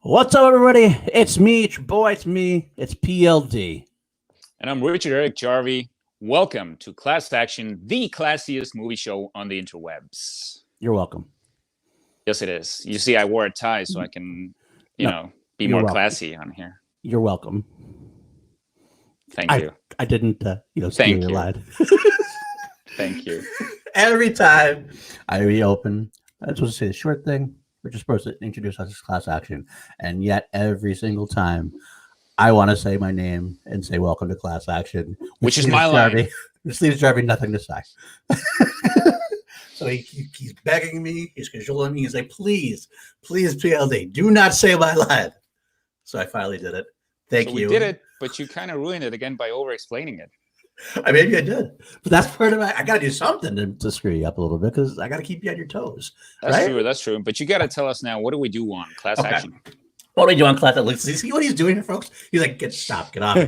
What's up, everybody? It's me, it's your boy, it's me, it's PLD. And I'm Richard Eric Jarvie. Welcome to Class Action, the classiest movie show on the interwebs. You're welcome. Yes, it is. You see, I wore a tie so I can, be more classy on here. You're welcome. Thank you. I didn't, steal your line. Thank you. Every time I reopen, I just want to say the short thing. We're just supposed to introduce us as Class Action. And yet, every single time, I want to say my name and say welcome to Class Action. Which is my line. Which leaves Jarvie nothing to say. So he's begging me, he's cajoling me. He's like, please, PLD, do not say my line. So I finally did it. Thank you. We did it, but you kind of ruined it again by over-explaining it. Maybe I did, but that's part of I got to do something to screw you up a little bit because I got to keep you on your toes. That's true. But you got to tell us now, what do we do on Class Action? What do we do on Class Action? See what he's doing here, folks? He's like, stop, get off,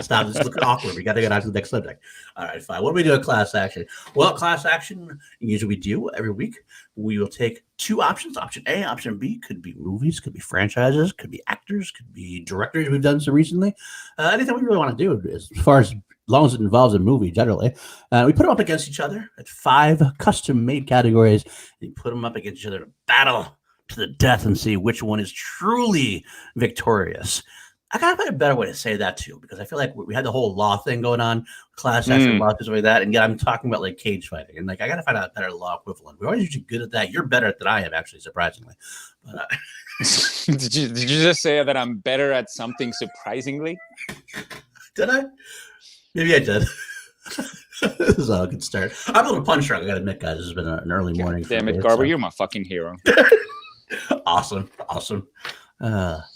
stop. This is looking awkward. We got to get on to the next subject. All right, fine. What do we do at Class Action? Well, Class Action, usually we do every week. We will take two options. Option A, option B. Could be movies, could be franchises, could be actors, could be directors. We've done so recently. Anything we really want to do as far as long as it involves a movie, generally. We put them up against each other at 5 custom-made categories. And put them up against each other to battle to the death and see which one is truly victorious. I gotta find a better way to say that too, because I feel like we had the whole law thing going on, class action law, things like that, and yet I'm talking about like cage fighting, and like I gotta find out a better law equivalent. We're always usually good at that. You're better at than I am, actually, surprisingly. But, did you just say that I'm better at something surprisingly? Did I? Maybe I did. This is a good start. I'm a little punch drunk, I gotta admit, guys. This has been an early morning. Damn it, Garber, you're my fucking hero. Awesome.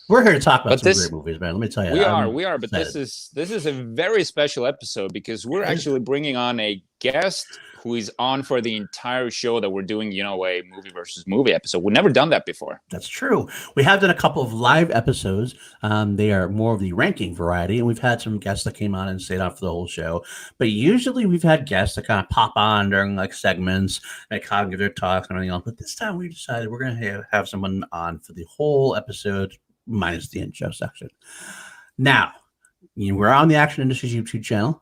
We're here to talk about some great movies, man. Let me tell you. We are, but this is a very special episode because we're actually bringing on a guest who is on for the entire show that we're doing, a movie versus movie episode. We've never done that before. That's true. We have done a couple of live episodes. They are more of the ranking variety, and we've had some guests that came on and stayed on for the whole show. But usually we've had guests that kind of pop on during like segments and kind of give their talks and everything else. But this time we decided we're going to have someone on for the whole episode minus the intro section. Now, we're on the Action Industries YouTube channel,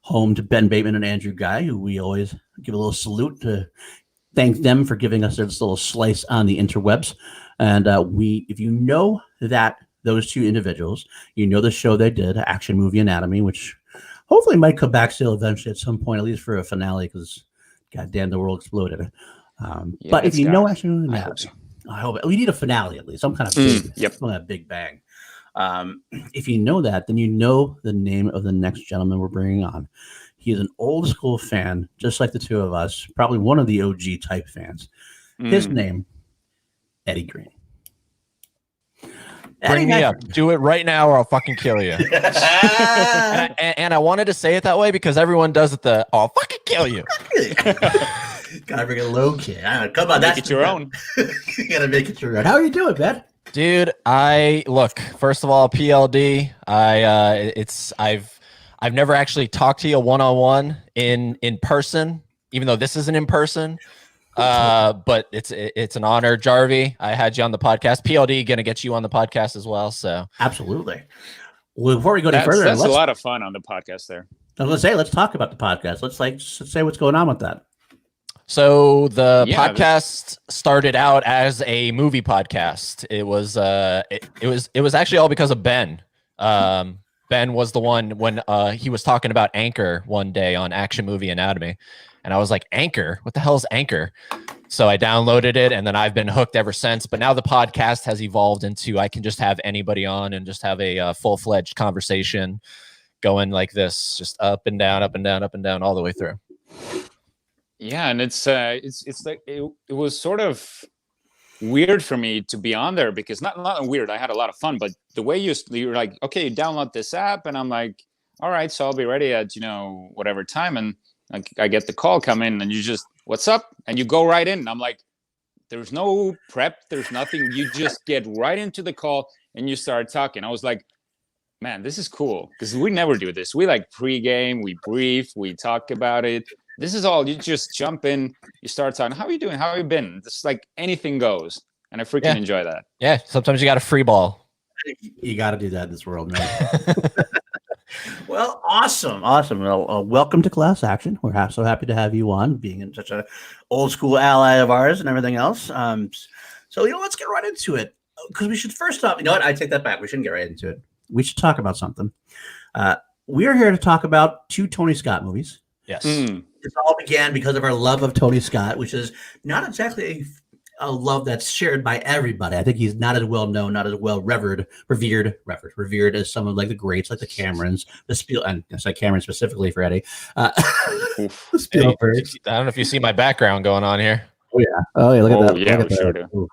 home to Ben Bateman and Andrew Guy, who we always give a little salute to thank them for giving us this little slice on the interwebs. And if you know that those two individuals, you know the show they did, Action Movie Anatomy, which hopefully might come back still eventually at some point, at least for a finale, because goddamn, the world exploded. But if you know Action Movie Anatomy, I hope we need a finale at least, some kind of big bang. If you know that, then you know the name of the next gentleman we're bringing on. He is an old school fan, just like the two of us, probably one of the OG type fans. His name, Eddie Green. Bring me up. Do it right now or I'll fucking kill you. and I wanted to say it that way because everyone does it I'll fucking kill you. Gotta bring a low key. Come on, make it your own. You gotta make it your own. How are you doing, man? Dude, first of all, PLD, I've never actually talked to you one-on-one in person, even though this isn't in person. But it's an honor, Jarvie. I had you on the podcast. PLD gonna get you on the podcast as well. So absolutely. Well, before we go any further, that's a lot of fun on the podcast there. Let's talk about the podcast. Let's say what's going on with that. So the podcast started out as a movie podcast. It was actually all because of Ben. Ben was the one when he was talking about Anchor one day on Action Movie Anatomy. And I was like, Anchor? What the hell is Anchor? So I downloaded it and then I've been hooked ever since. But now the podcast has evolved into I can just have anybody on and just have a full-fledged conversation going like this, just up and down, up and down, up and down, all the way through. Yeah, and it's like it was sort of weird for me to be on there because not weird. I had a lot of fun, but the way you're like, okay, download this app, and I'm like, all right, so I'll be ready at whatever time, and I get the call come in, and you just what's up, and you go right in. I'm like, there's no prep, there's nothing. You just get right into the call and you start talking. I was like, man, this is cool because we never do this. We like pregame, we brief, we talk about it. This is all, you just jump in, you start talking. How are you doing? How have you been? It's like anything goes. and I freaking enjoy that. Yeah, sometimes you got a free ball. You got to do that in this world, man. Well, awesome. Well, welcome to Class Action. We're so happy to have you on, being in such a old school ally of ours and everything else. So let's get right into it, because we should first off. You know what? I take that back. We shouldn't get right into it. We should talk about something. We are here to talk about 2 Tony Scott movies. Yes. This all began because of our love of Tony Scott, which is not exactly a love that's shared by everybody. I think he's not as well known, not as well revered as some of like the greats, like the Camerons, and it's like Cameron specifically for Eddie. Spielberg. I don't know if you see my background going on here. Oh yeah, look at that. Yeah, look we at sure that. do.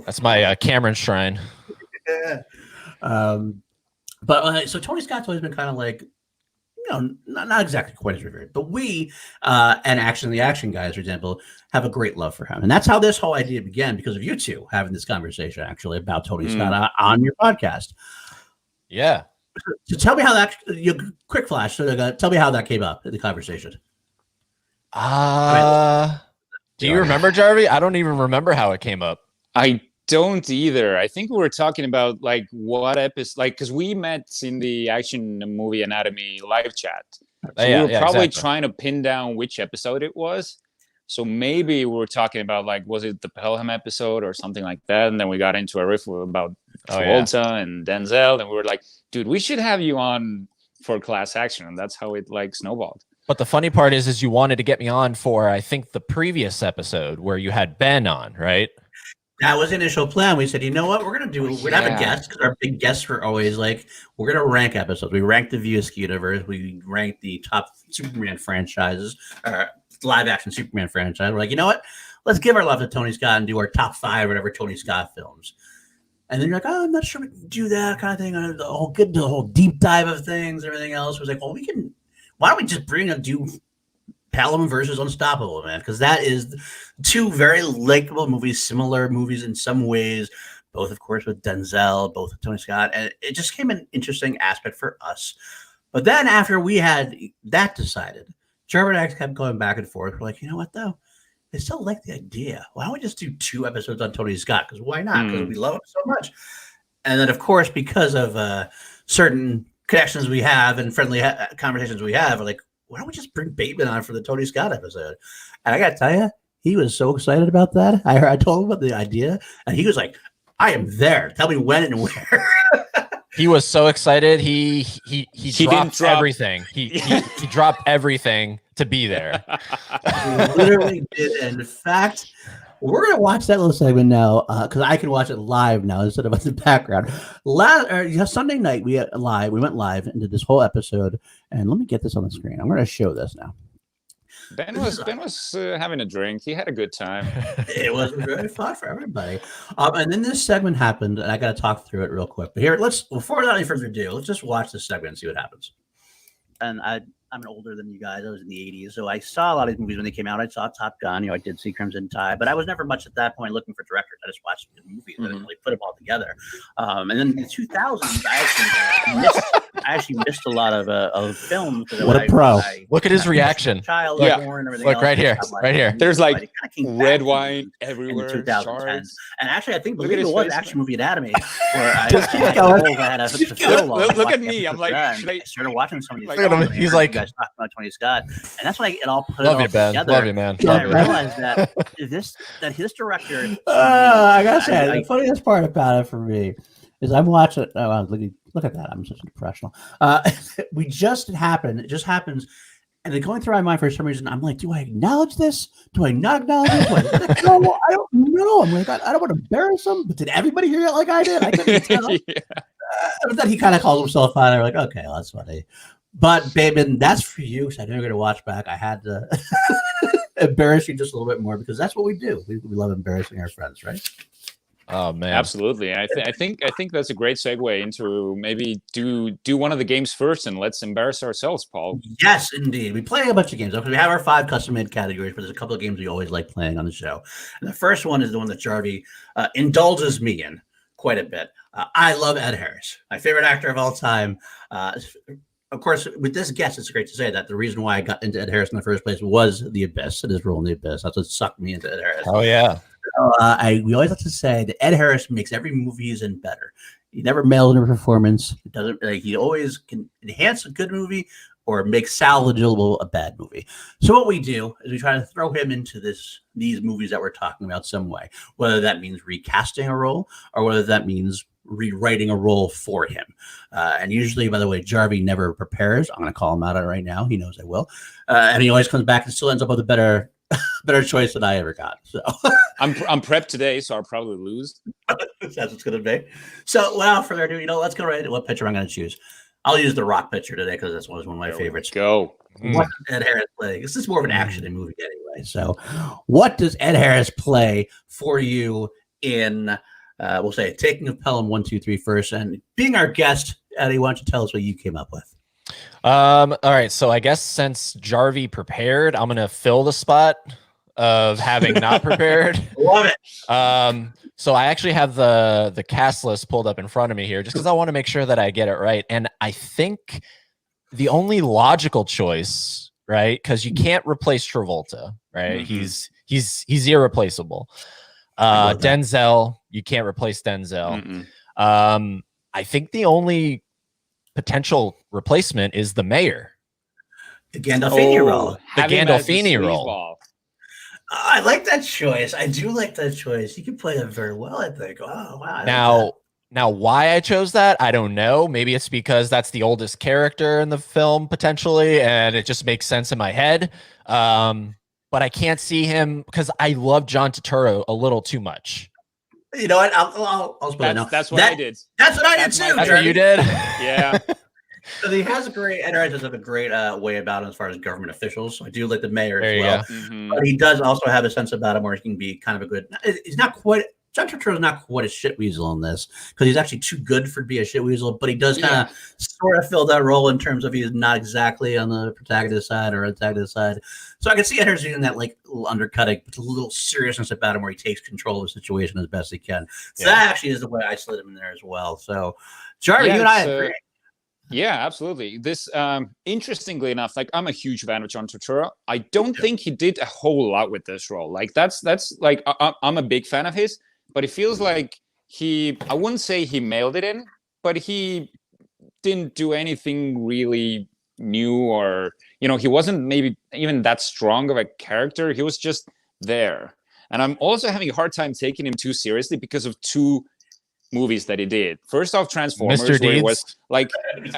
That's my Cameron shrine. But so Tony Scott's always been kind of like, not exactly quite as revered, but we and the Action Guys, for example, have a great love for him, and that's how this whole idea began, because of you two having this conversation actually about Tony Scott on your podcast. Yeah. So tell me how that quick flash. So tell me how that came up in the conversation. Do you remember, Jarvie? I don't even remember how it came up. I don't either. I think we were talking about like what episode, like, because we met in the Action Movie Anatomy live chat. So we were probably trying to pin down which episode it was. So maybe we were talking about like, was it the Pelham episode or something like that? And then we got into a riff about Travolta and Denzel, and we were like, dude, we should have you on for Class Action, and that's how it like snowballed. But the funny part is you wanted to get me on for, I think, the previous episode where you had Ben on, right? That was the initial plan. We said, you know what, we're gonna have a guest, because our big guests were always like, we're gonna rank episodes. We ranked the Views universe. We ranked the top Superman franchises, live action Superman franchise. We're like, you know what? Let's give our love to Tony Scott and do our top 5 whatever Tony Scott films. And then you're like, oh, I'm not sure we can do that kind of thing. The whole deep dive of things, everything else. Was like, well, why don't we just do Pelham versus Unstoppable, man? Because that is 2 very likable movies, similar movies in some ways, both, of course, with Denzel, both with Tony Scott. And it just came an interesting aspect for us. But then after we had that decided, Trevor and I kept going back and forth. We're like, you know what, though? I still like the idea. Why don't we just do 2 episodes on Tony Scott? Because why not? Because we love him so much. And then, of course, because of certain connections we have and friendly conversations we have, we're like, why don't we just bring Bateman on for the Tony Scott episode? And I got to tell you, he was so excited about that. I told him about the idea, and he was like, I am there. Tell me when and where. He was so excited. He dropped everything. He dropped everything to be there. He literally did. And in fact, we're going to watch that little segment now, because I can watch it live now instead of in the background. Sunday night, we went live and did this whole episode. And let me get this on the screen. I'm going to show this now. Ben was having a drink. He had a good time. It was very fun for everybody. And then this segment happened, and I got to talk through it real quick. But here, before without any further ado, let's just watch this segment and see what happens. And I'm older than you guys. I was in the 80s, so I saw a lot of these movies when they came out. I saw Top Gun. I did see Crimson Tide, but I was never much at that point looking for directors. I just watched the movies. I didn't really put them all together. And then in the 2000s, I actually missed a lot of films. What a pro! Look at his reaction. Child, born, and look right here, right here. There's like red wine everywhere. In 2010, and actually, I think Look at it his was face, Action man. Movie Anatomy where I Look at me. I'm like, I started watching some of these. Look at him. He's like, talking about Tony Scott, and that's when it all put love it all you, Ben. together. Love you, man. And I realized that this director. I gotta say, the funniest part about it for me is I'm watching. Oh, look at that! I'm such a professional. It just happens. And then going through my mind for some reason, I'm like, do I acknowledge this? Do I not acknowledge it? No, I don't know. I'm like, I don't want to embarrass him. But did everybody hear it like I did? I couldn't tell. But then he kind of calls himself out. I'm like, okay, well, that's funny. But, Bateman, that's for you, because I know you're going to watch back. I had to embarrass you just a little bit more, because that's what we do. We love embarrassing our friends, right? Oh man, absolutely. I think that's a great segue into maybe do one of the games first, and let's embarrass ourselves, Paul. Yes, indeed. We play a bunch of games. We have our 5 custom-made categories, but there's a couple of games we always like playing on the show. And the first one is the one that Jarvie indulges me in quite a bit. I love Ed Harris, my favorite actor of all time. Of course, with this guest, it's great to say that the reason why I got into Ed Harris in the first place was The Abyss and his role in The Abyss. That's what sucked me into Ed Harris. Oh yeah. We always like to say that Ed Harris makes every movie he's in better. He never mails in a performance. He doesn't like. He always can enhance a good movie or make salvageable a bad movie. So what we do is we try to throw him into these movies that we're talking about some way, whether that means recasting a role or whether that means rewriting a role for him. And usually, by the way, Jarvie never prepares. I'm going to call him out on it right now. He knows I will. And he always comes back and still ends up with a better choice than I ever got. So I'm prepped today, so I'll probably lose. That's what's going to be. So without further ado, let's go right into what pitcher I'm going to choose. I'll use the Rock pitcher today because that's one of my favorites. Go. What does Ed Harris play? This is more of an action movie anyway. So what does Ed Harris play for you in, we'll say, Taking of Pelham 1, 2, 3 first? And being our guest, Eddie, why don't you tell us what you came up with? All right. So I guess since Jarvie prepared, I'm going to fill the spot of having not prepared. Love it. So I actually have the cast list pulled up in front of me here just because I want to make sure that I get it right. And I think the only logical choice, right? Because you can't replace Travolta, right? Mm-hmm. He's irreplaceable. Denzel, you can't replace Denzel. I think the only potential replacement is the mayor. The Gandolfini role. The Gandolfini role. I like that choice. I do like that choice. You can play it very well, I think. Oh, wow. Now, why I chose that, I don't know. Maybe it's because that's the oldest character in the film, potentially, and it just makes sense in my head. But I can't see him because I love John Turturro a little too much. You know what? I'll split it now. That's what I did. That's what I did too. That's what you did? Yeah. So he has a great, Ed Harris does have a great way about him as far as government officials. So I do like the mayor as well. But he does also have a sense about him where he can be kind of a good. He's not quite. John Turturro is not quite a shit weasel in this because he's actually too good for to be a shit weasel. But he does kind of sort of fill that role in terms of he's not exactly on the protagonist side or antagonist side. So I can see Ed Harris doing that like little undercutting, but a little seriousness about him where he takes control of the situation as best he can. So that actually is the way I slid him in there as well. So Jarvie, you and I agree. Yeah, absolutely. This, interestingly enough, like I'm a huge fan of John Turturro. I don't think he did a whole lot with this role. Like that's like I'm a big fan of his, but it feels like I wouldn't say he mailed it in, but he didn't do anything really new or he wasn't maybe even that strong of a character. He was just there, and I'm also having a hard time taking him too seriously because of two movies that he did. First off, Transformers, where he was like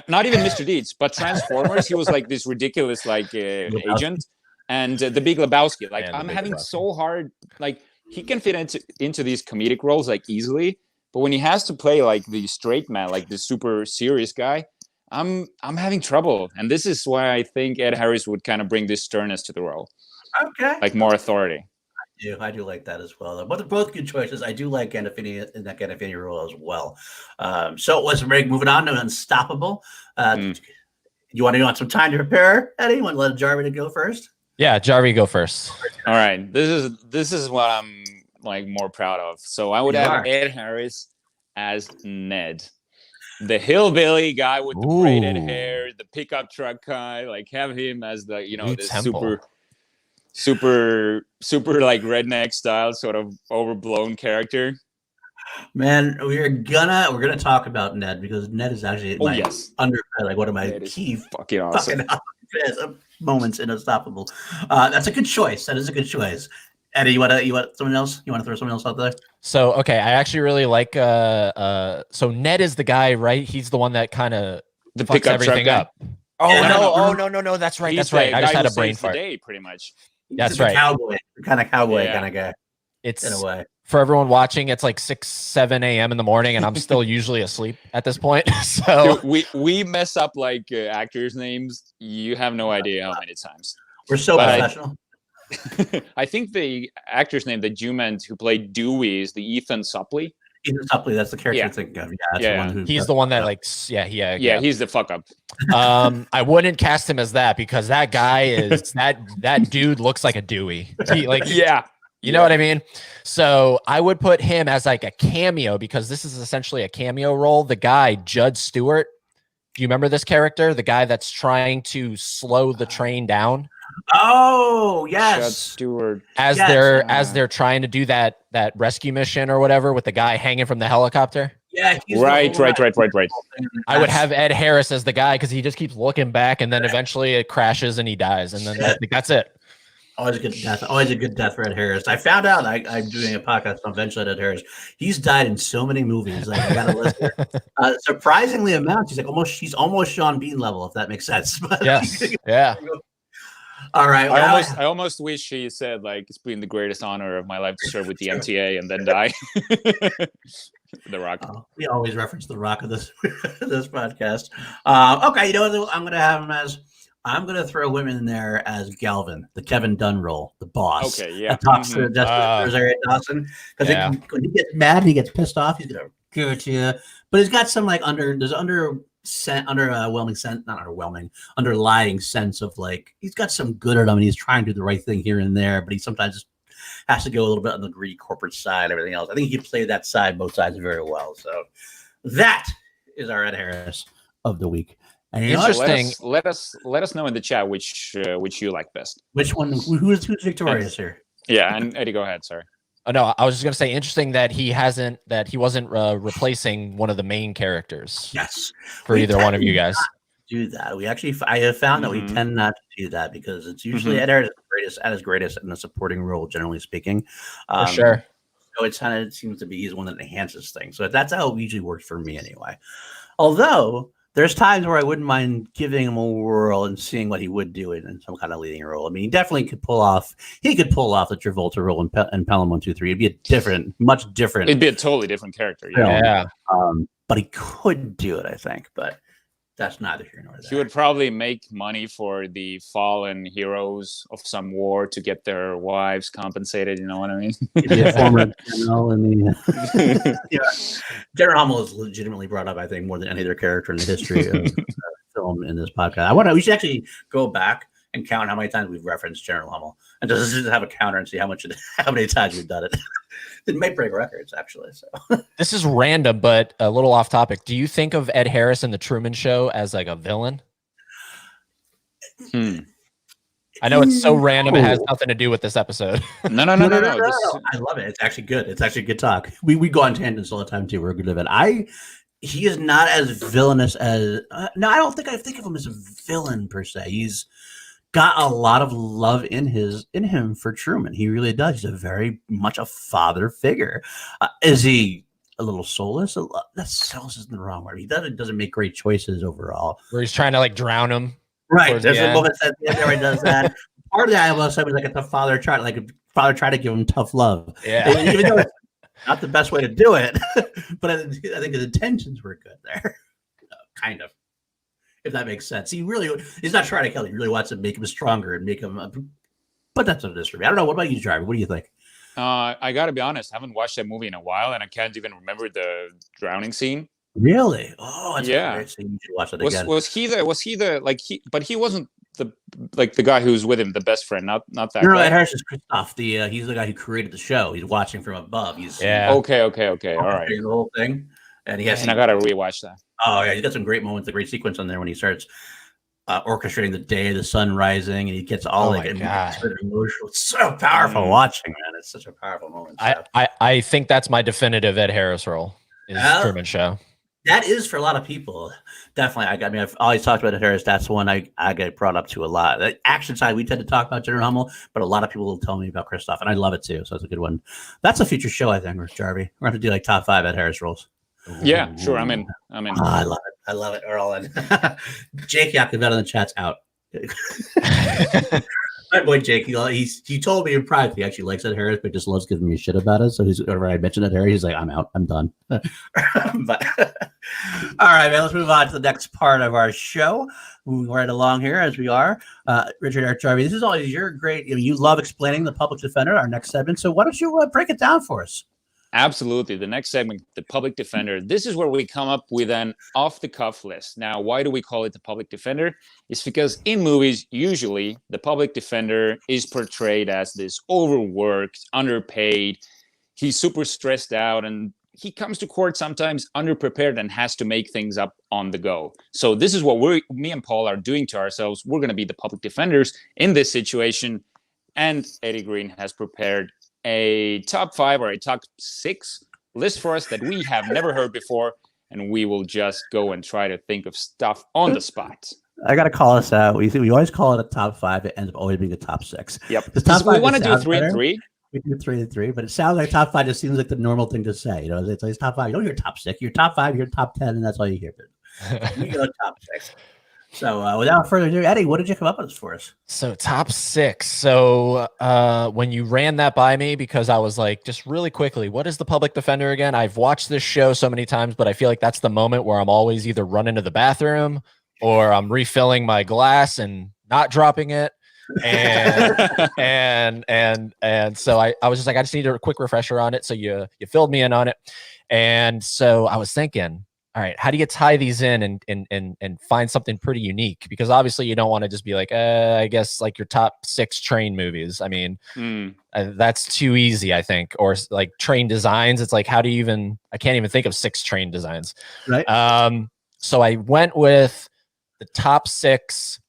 not even Mr. Deeds, but Transformers. He was like this ridiculous like agent, and The Big Lebowski. Like I'm having so hard. Like he can fit into these comedic roles like easily, but when he has to play like the straight man, like the super serious guy, I'm having trouble. And this is why I think Ed Harris would kind of bring this sternness to the role. Okay, like more authority. I do like that as well. But they're both good choices. I do like Gandolfini in that Gandolfini role as well. So let's moving on to Unstoppable. You want some time to prepare, Eddie? You want to let Jarvie to go first? Yeah, Jarvie, go first. All right. This is what I'm like more proud of. So I would have Ed Harris as Ned, the hillbilly guy with the braided hair, the pickup truck guy. Like have him as the this super like redneck style sort of overblown character. Man, we're gonna talk about Ned because Ned is actually like one of my key fucking awesome moments in Unstoppable. That's a good choice. That is a good choice. Eddie, you want someone else? You want to throw someone else out there? So okay, I actually really like so Ned is the guy, right? He's the one that kind of fucks everything up. No, that's right. That's right. I just had a brain fart. Pretty much. That's right. Cowboy kind of guy. It's in a way. For everyone watching, it's like 6, 7 a.m. in the morning, and I'm still usually asleep at this point. So dude, we mess up like actors' names. You have no idea how many times. We're so professional. I think the actor's name that you meant who played Dewey is the Ethan Suplee. Ethan Suplee, that's the character I'm thinking of. He's the one that he's the fuck up. I wouldn't cast him as that because that guy is that dude looks like a Dewey. You know what I mean? So I would put him as like a cameo because this is essentially a cameo role. The guy, Judd Stewart. Do you remember this character? The guy that's trying to slow the train down. Oh, Chad yes. Stewart. As they're trying to do that rescue mission or whatever with the guy hanging from the helicopter. Yeah, Right. I would have Ed Harris as the guy because he just keeps looking back, and then eventually it crashes and he dies, and then I think that's it. Always a good death. Always a good death for Ed Harris. I found out I'm doing a podcast on Eventually Ed Harris. He's died in so many movies. Like I got a list here. Surprisingly amount. He's almost Sean Bean level, if that makes sense. But, Yes. Yeah. All right. I almost wish he said like it's been the greatest honor of my life to serve with the MTA and then die. The Rock. We always reference The Rock of this this podcast. Okay, you know what I'm going to have him as? I'm going to throw women in there as Galvin, the Kevin Dunn role, the boss. Okay, yeah. Talks to Rosario Dawson because when he gets mad and he gets pissed off, he's going to give it to you. But he's got some like underlying sense of like he's got some good at him and he's trying to do the right thing here and there, but he sometimes has to go a little bit on the greedy corporate side, everything else. I think he played that side, both sides very well. So that is our Ed Harris of the week. And interesting. Let us know in the chat which you like best. Which one? Who's victorious here? Yeah, and Eddie, go ahead. Sorry. Oh, no, I was just gonna say interesting that he wasn't replacing one of the main characters. Yes, for either one of you guys. Do that. I have found that we tend not to do that because it's usually Ed Harris at his greatest in a supporting role, generally speaking. For sure. So it seems to be he's one that enhances things. So that's how it usually works for me anyway. Although there's times where I wouldn't mind giving him a whirl and seeing what he would do in some kind of leading role. I mean, he definitely could pull off the Travolta role in Pelham 1, 2, 3. It'd be much different. It'd be a totally different character. Yeah. But he could do it, I think. But that's neither here nor there. He would probably make money for the fallen heroes of some war to get their wives compensated. You know what I mean? Yeah, former general General Hummel is legitimately brought up, I think, more than any other character in the history of film in this podcast. We should actually go back and count how many times we've referenced General Hummel and just have a counter and see how many times we've done it. It might break records, actually. So this is random, but a little off topic. Do you think of Ed Harris in the Truman Show as like a villain? I know it's so random; it has nothing to do with this episode. No. I love it. It's actually good. It's actually good talk. We go on tangents all the time too. We're good at it. He is not as villainous as. No, I don't think I think of him as a villain per se. He's got a lot of love in him for Truman. He really does. He's very much a father figure. Is he a little soulless? That soulless isn't the wrong word. He doesn't make great choices overall. Where he's trying to like drown him. Right. There's a moment that he does that. Part of that I will say was like a father tried to give him tough love. Yeah. Even though it's not the best way to do it, but I think his intentions were good there. Kind of. If that makes sense. He's not trying to kill him. He really wants to make him stronger and make him but that's what it is for me. I don't know. What about you, Jarvis? What do you think? I gotta be honest, I haven't watched that movie in a while and I can't even remember the drowning scene. Really? Oh, that's great scene. You should watch it again. But he wasn't the guy who's with him, the best friend, not that guy. No, Ed Harris is Christoph. He's the guy who created the show. He's watching from above. Okay. All right. The whole thing. And I gotta rewatch that. Oh yeah, he's got some great moments, a great sequence on there when he starts orchestrating the day, the sun rising, and he gets all emotional. It's so powerful watching, man. It's such a powerful moment. I think that's my definitive Ed Harris role is Truman Show. That is for a lot of people. Definitely. I've always talked about Ed Harris. That's one I get brought up to a lot. The action side, we tend to talk about General Hummel, but a lot of people will tell me about Christoph, and I love it too. So it's a good one. That's a future show, I think, with Jarvie. We're going to do like top 5 Ed Harris roles. Yeah, sure. I'm in. Oh, I love it. We're all in. Jake Yakoveta in the chat's out. My boy Jake, he told me in private he actually likes Ed Harris, but just loves giving me shit about it. So whenever I mention Ed Harris, he's like, I'm out. I'm done. But all right, man, let's move on to the next part of our show. Moving right along here as we are. Richard R. Jarvie, this is always your great. You love explaining the public defender, our next segment. So why don't you break it down for us? Absolutely. The next segment, the public defender. This is where we come up with an off-the-cuff list. Now, why do we call it the public defender? It's because in movies, usually the public defender is portrayed as this overworked, underpaid. He's super stressed out and he comes to court sometimes underprepared and has to make things up on the go. So this is what me and Paul are doing to ourselves. We're going to be the public defenders in this situation. And Eddie Green has prepared a top 5 or a top 6 list for us that we have never heard before. And we will just go and try to think of stuff on the spot. I got to call us out. We always call it a top 5. It ends up always being a top 6. Yep. The top 5 we want to do 3 and 3. We do 3 and 3, but it sounds like top 5 just seems like the normal thing to say. You know, it's like top 5. You don't hear top 6. You're top 5. You're top 10, and that's all you hear. But you go top 6. So without further ado, Eddie, what did you come up with for us? So top 6. So when you ran that by me, because I was like, just really quickly, what is the public defender again? I've watched this show so many times, but I feel like that's the moment where I'm always either running to the bathroom or I'm refilling my glass and not dropping it. And so I was just like, I just need a quick refresher on it. So you filled me in on it. And so I was thinking, all right, how do you tie these in and find something pretty unique? Because obviously you don't want to just be like, I guess like your top 6 train movies. I mean, that's too easy, I think. Or like train designs. It's like, how do you even, I can't even think of 6 train designs. Right. So I went with the top 6,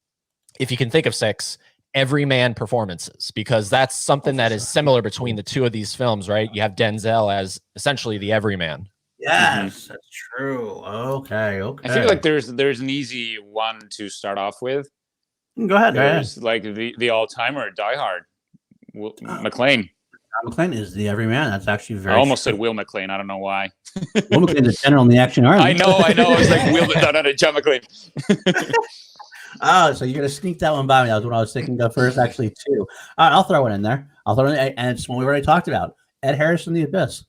if you can think of 6, everyman performances, because that's something that is similar between the two of these films, right? You have Denzel as essentially the everyman. Yes, that's true. Okay. I feel like there's an easy one to start off with. Go ahead. There's like the all-timer Die Hard, McClane. McClane is the everyman. That's actually very. I almost said Will McClane. I don't know why. Will McClane's the general in the Action Army. I know. I was like Will, no, John McClane. Oh, so you're gonna sneak that one by me. That was what I was thinking of first, actually, too. All right, I'll throw one in there. And it's one we already talked about. Ed Harris in The Abyss.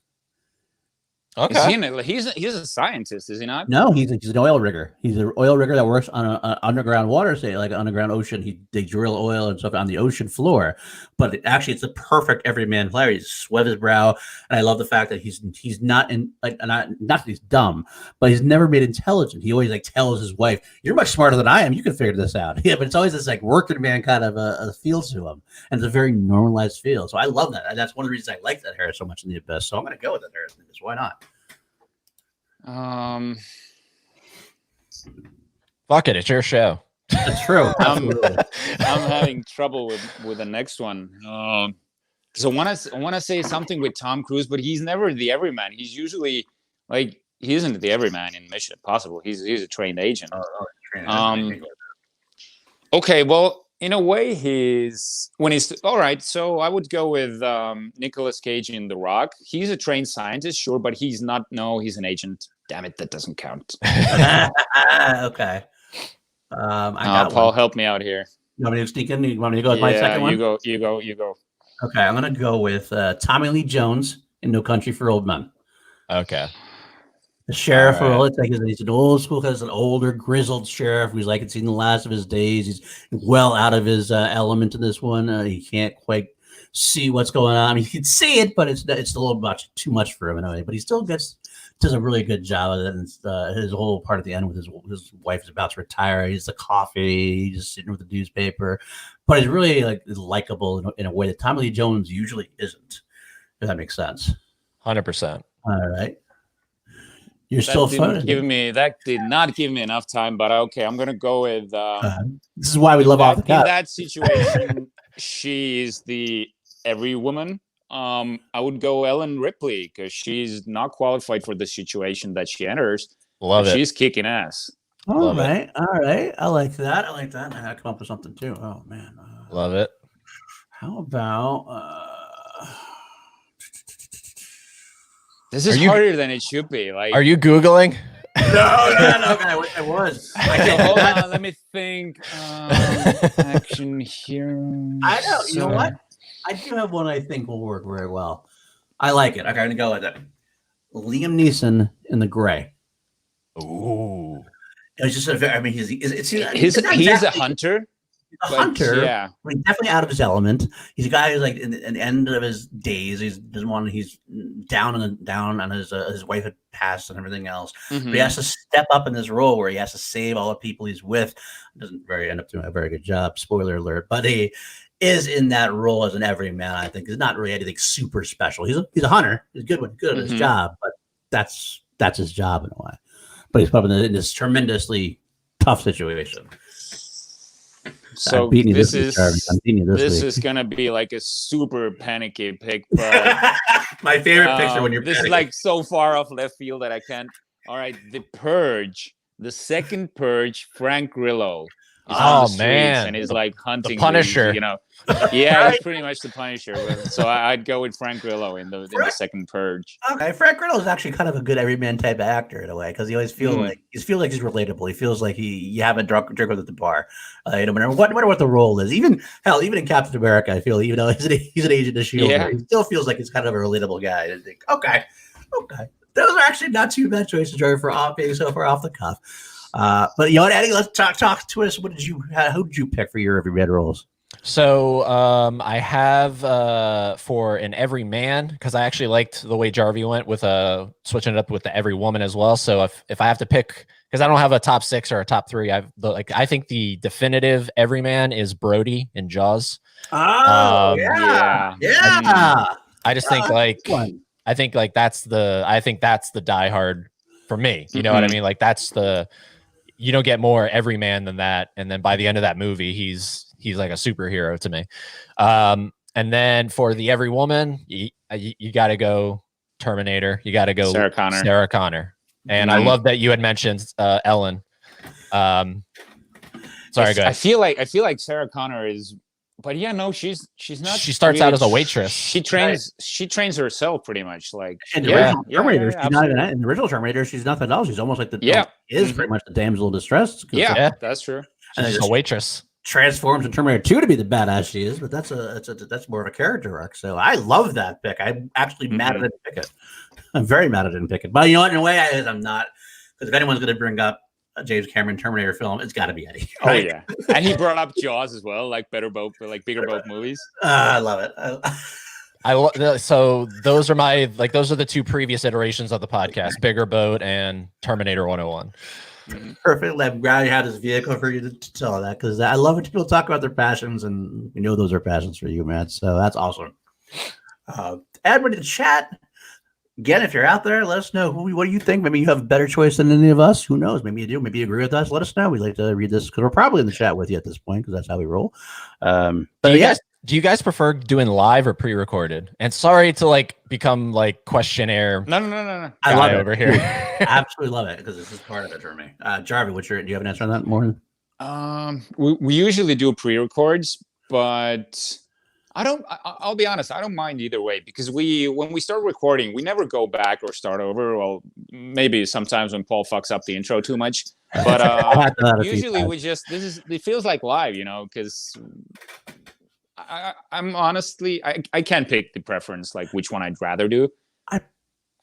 Okay. He's a scientist, is he not? No, he's an oil rigger. He's an oil rigger that works on an underground water, say like an underground ocean. They drill oil and stuff on the ocean floor. But it's a perfect everyman player. He's sweat his brow, and I love the fact that he's not in like not that he's dumb, but he's never made intelligent. He always like tells his wife, "You're much smarter than I am. You can figure this out." Yeah, but it's always this like working man kind of a feel to him, and it's a very normalized feel. So I love that. And that's one of the reasons I like that Harris so much in The Abyss. So I'm going to go with that Harris in The Abyss. Why not? Fuck it, it's your show. That's true. I'm having trouble with the next one. So I want to say something with Tom Cruise, but he's never the everyman. He's usually like he isn't the everyman in Mission Impossible. He's a trained agent. Okay, well, in a way, he's all right. So I would go with Nicolas Cage in The Rock. He's a trained scientist, sure, but he's not. No, he's an agent. Damn it, that doesn't count. Okay. Paul, help me out here. You want me to sneak in? You want me to go with my second one? You go. Okay, I'm going to go with Tommy Lee Jones in No Country for Old Men. Okay. The sheriff role, it's like he's an old school, because an older, grizzled sheriff who's like seen the last of his days. He's well out of his element in this one. He can't quite see what's going on. I mean, he can see it, but it's a little much too much for him in a way. But he still does a really good job of it. And his whole part at the end with his wife is about to retire. He's the coffee, he's just sitting with the newspaper, but he's really like likable in a way that Tommy Lee Jones usually isn't. If that makes sense. 100%. All right. You're still fun. That did not give me enough time, but okay, I'm gonna go with. This is why we love off the cuff. In that situation, she is the every woman. I would go Ellen Ripley because she's not qualified for the situation that she enters. Love it. She's kicking ass. All right. I like that. I had to come up with something too. Oh man. Love it. How about? This is harder than it should be. Like, are you Googling? No, I wish I was. Hold on, let me think. Action hero. I know. You know what? I do have one I think will work very well. I like it. Okay, I'm gonna go with it. Liam Neeson in The Gray. Ooh. It's just he's a hunter. He's a hunter. Yeah. He's definitely out of his element. He's a guy who's like in the end of his days. He's down on his wife had passed and everything else. Mm-hmm. But he has to step up in this role where he has to save all the people he's with. Doesn't end up doing a very good job. Spoiler alert. But he is in that role as an everyman. I think he's not really anything super special. He's a hunter. He's good at his job, but that's his job in a way. But he's put in this tremendously tough situation. So this is gonna be like a super panicky pick, but my favorite picture when you're this is like so far off left field that I can't. All right, The Purge, the second Purge, Frank Grillo. He's on the streets and he's like hunting the Punisher. These, yeah, he's pretty much the Punisher. So I'd go with Frank Grillo in the second Purge. Okay, Frank Grillo is actually kind of a good everyman type of actor in a way because he always feels like he's relatable. He feels like you have a drink with at the bar. No matter what the role is. Even in Captain America, I feel even though he's an agent of S.H.I.E.L.D., he still feels like he's kind of a relatable guy. And I think, okay, those are actually not too bad choices, Joey, for being so far off the cuff. But Eddie, let's talk to us. Who did you pick for your everyman roles? So I have for an every man, because I actually liked the way Jarvie went with switching it up with the every woman as well. So if I have to pick, because I don't have a top 6 or a top 3, I think the definitive every man is Brody in Jaws. Oh yeah. I just think that's the diehard for me. You know what I mean? Like you don't get more every man than that. And then by the end of that movie, he's like a superhero to me. And then for the every woman, you got to go Terminator. You got to go Sarah Connor. And I love that you had mentioned Ellen. Sorry, go ahead. I feel like Sarah Connor is, but yeah, no, she's not. She starts out as a waitress. She trains herself pretty much. Like in the original Terminator, she's not even in the original Terminator. She's nothing else. She's almost like pretty much the damsel in distress. Yeah, that's true. She's just a waitress. Transforms in Terminator 2 to be the badass she is, but that's more of a character arc. So I love that pick. I'm actually mad I didn't pick it. I'm very mad I didn't pick it. But you know what? In a way, I'm not, because if anyone's going to bring up a James Cameron Terminator film, it's got to be Eddie. Right? Oh yeah, and he brought up Jaws as well, like bigger boat movies. I love it. So those are those are the 2 previous iterations of the podcast: Bigger Boat and Terminator 101. Perfect. I'm glad you had this vehicle for you to tell that, because I love when people talk about their passions, and we know those are passions for you, man. So that's awesome. Everybody in the chat, again, if you're out there, let us know what do you think. Maybe you have a better choice than any of us. Who knows? Maybe you do. Maybe you agree with us. Let us know. We'd like to read this because we're probably in the chat with you at this point, because that's how we roll. Do you guys prefer doing live or pre-recorded? And sorry to become questionnaire. No. I love it over here. I absolutely love it because this is part of it for me. Jarvie, do you have an answer on that more? We usually do pre-records, but I'll be honest, I don't mind either way, because when we start recording, we never go back or start over. Well, maybe sometimes when Paul fucks up the intro too much, but usually it feels like live, because I'm honestly, I can't pick the preference, like which one I'd rather do.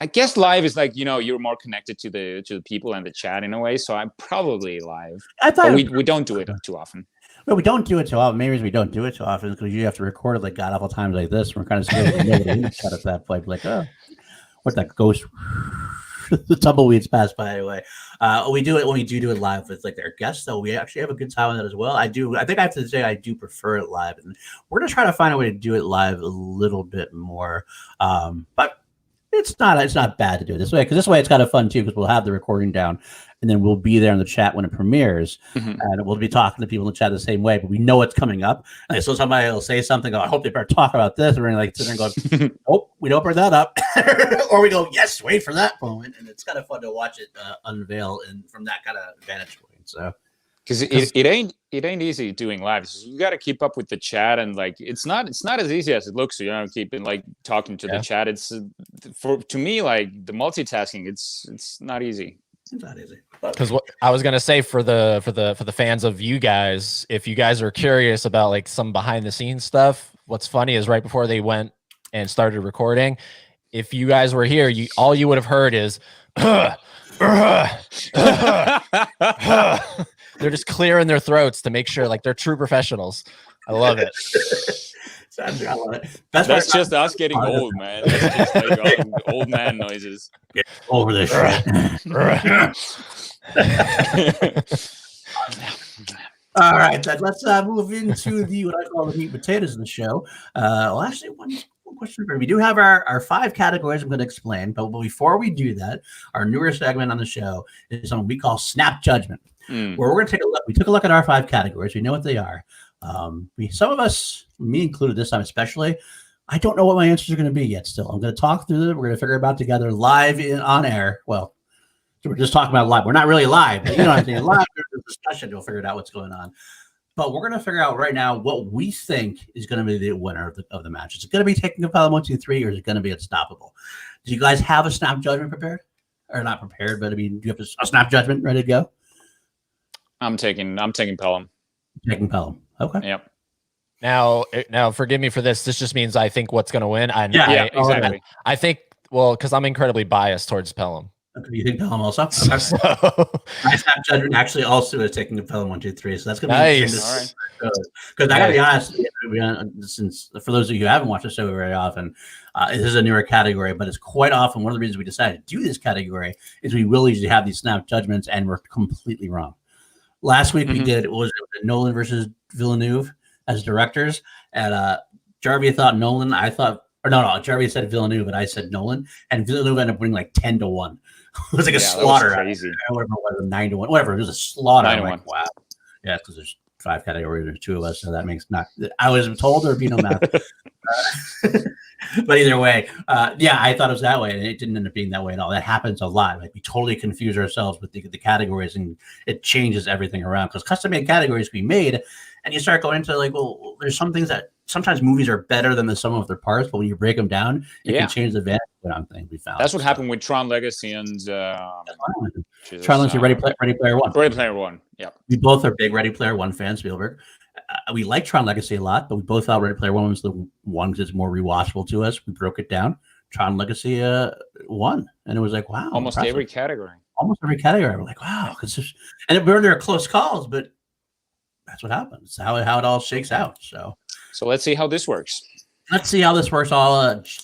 I guess live is you're more connected to the people and the chat in a way, so I'm probably live. But we don't do it too often. Well, we don't do it too often. Maybe we don't do it too often because you have to record it god awful times like this. We're kind of scared of nobody shut at that point. Like, what's that ghost? The tumbleweeds pass by anyway. We do it when we do it live with their guests, though. We actually have a good time with that as well. I think I have to say I do prefer it live, and we're gonna try to find a way to do it live a little bit more. But it's not bad to do it this way, because this way it's kind of fun too, because we'll have the recording down and then we'll be there in the chat when it premieres, and we'll be talking to people in the chat the same way, but we know what's coming up. And so somebody will say something, I hope they better talk about this, or sit there and go, oh, we don't bring that up. Or we go, yes, wait for that moment. And it's kind of fun to watch it unveil from that kind of vantage point. So because it ain't easy doing live. So you got to keep up with the chat, and it's not as easy as it looks. So keeping talking to the chat. It's to me the multitasking. It's not easy. It's not easy. Because what I was gonna say for the fans of you guys, if you guys are curious about some behind the scenes stuff, what's funny is right before they went and started recording, if you guys were here, all you would have heard is they're just clearing their throats to make sure they're true professionals. I love it. I love it. That's just us getting old, man. That's just old man noises. Get over this shit. All right, let's move into what I call the meat and potatoes of the show. Well, actually, one question for you. We do have our 5 categories I'm going to explain, but before we do that, our newer segment on the show is something we call Snap Judgment, where we're going to take a look. We took a look at our 5 categories. We know what they are. Some of us, me included this time especially, I don't know what my answers are going to be yet still. I'm going to talk through it. We're going to figure it out together live on air. Well, we're just talking about live. We're not really live, but you know what I'm saying. Live discussion, we'll figure out what's going on. But we're going to figure out right now what we think is going to be the winner of the match. Is it going to be taking a Pelham 1, 2, 3, or is it going to be unstoppable? Do you guys have a snap judgment prepared? Or not prepared, but I mean, do you have a snap judgment ready to go? I'm taking Pelham. Taking Pelham. Okay. Yep. Now, forgive me for this. This just means I think what's going to win. Exactly. I think, well, because I'm incredibly biased towards Pelham. Okay, you think Pelham also? Okay. So, my snap judgment actually also is taking a Pelham 1, 2, 3. So that's going to be nice. Because I got to be honest, since for those of you who haven't watched the show very often, this is a newer category, but it's quite often one of the reasons we decided to do this category is we will usually have these snap judgments and we're completely wrong. Last week we did Nolan versus Villeneuve as directors, and Jarvie thought Nolan. Jarvie said Villeneuve, but I said Nolan, and Villeneuve ended up winning like 10-1. It was like a slaughter. That was crazy. Whatever it was, 9-1, whatever. It was a slaughter. 9-1. Like, wow. Yeah, because there's 5 categories, there's 2 of us, so that makes not. I was told there'd be no math. But either way, I thought it was that way, and it didn't end up being that way at all. That happens a lot. Like we totally confuse ourselves with the categories, and it changes everything around because custom-made categories can be made, and you start going into like, well, there's some things that sometimes movies are better than the sum of their parts, but when you break them down, it can change the value of things we found. That's what happened with Tron Legacy and Tron Legacy, Ready Player One. Ready Player One. Yeah, we both are big Ready Player One fans. Spielberg. We like Tron Legacy a lot, but we both thought Ready Player One was the one because it's more rewatchable to us. We broke it down. Tron Legacy won, and it was like, wow, almost impressive. every category. Almost every category. We're like, wow, and there are close calls, but that's what happens. It's how it all shakes out. So let's see how this works. Let's see how this works.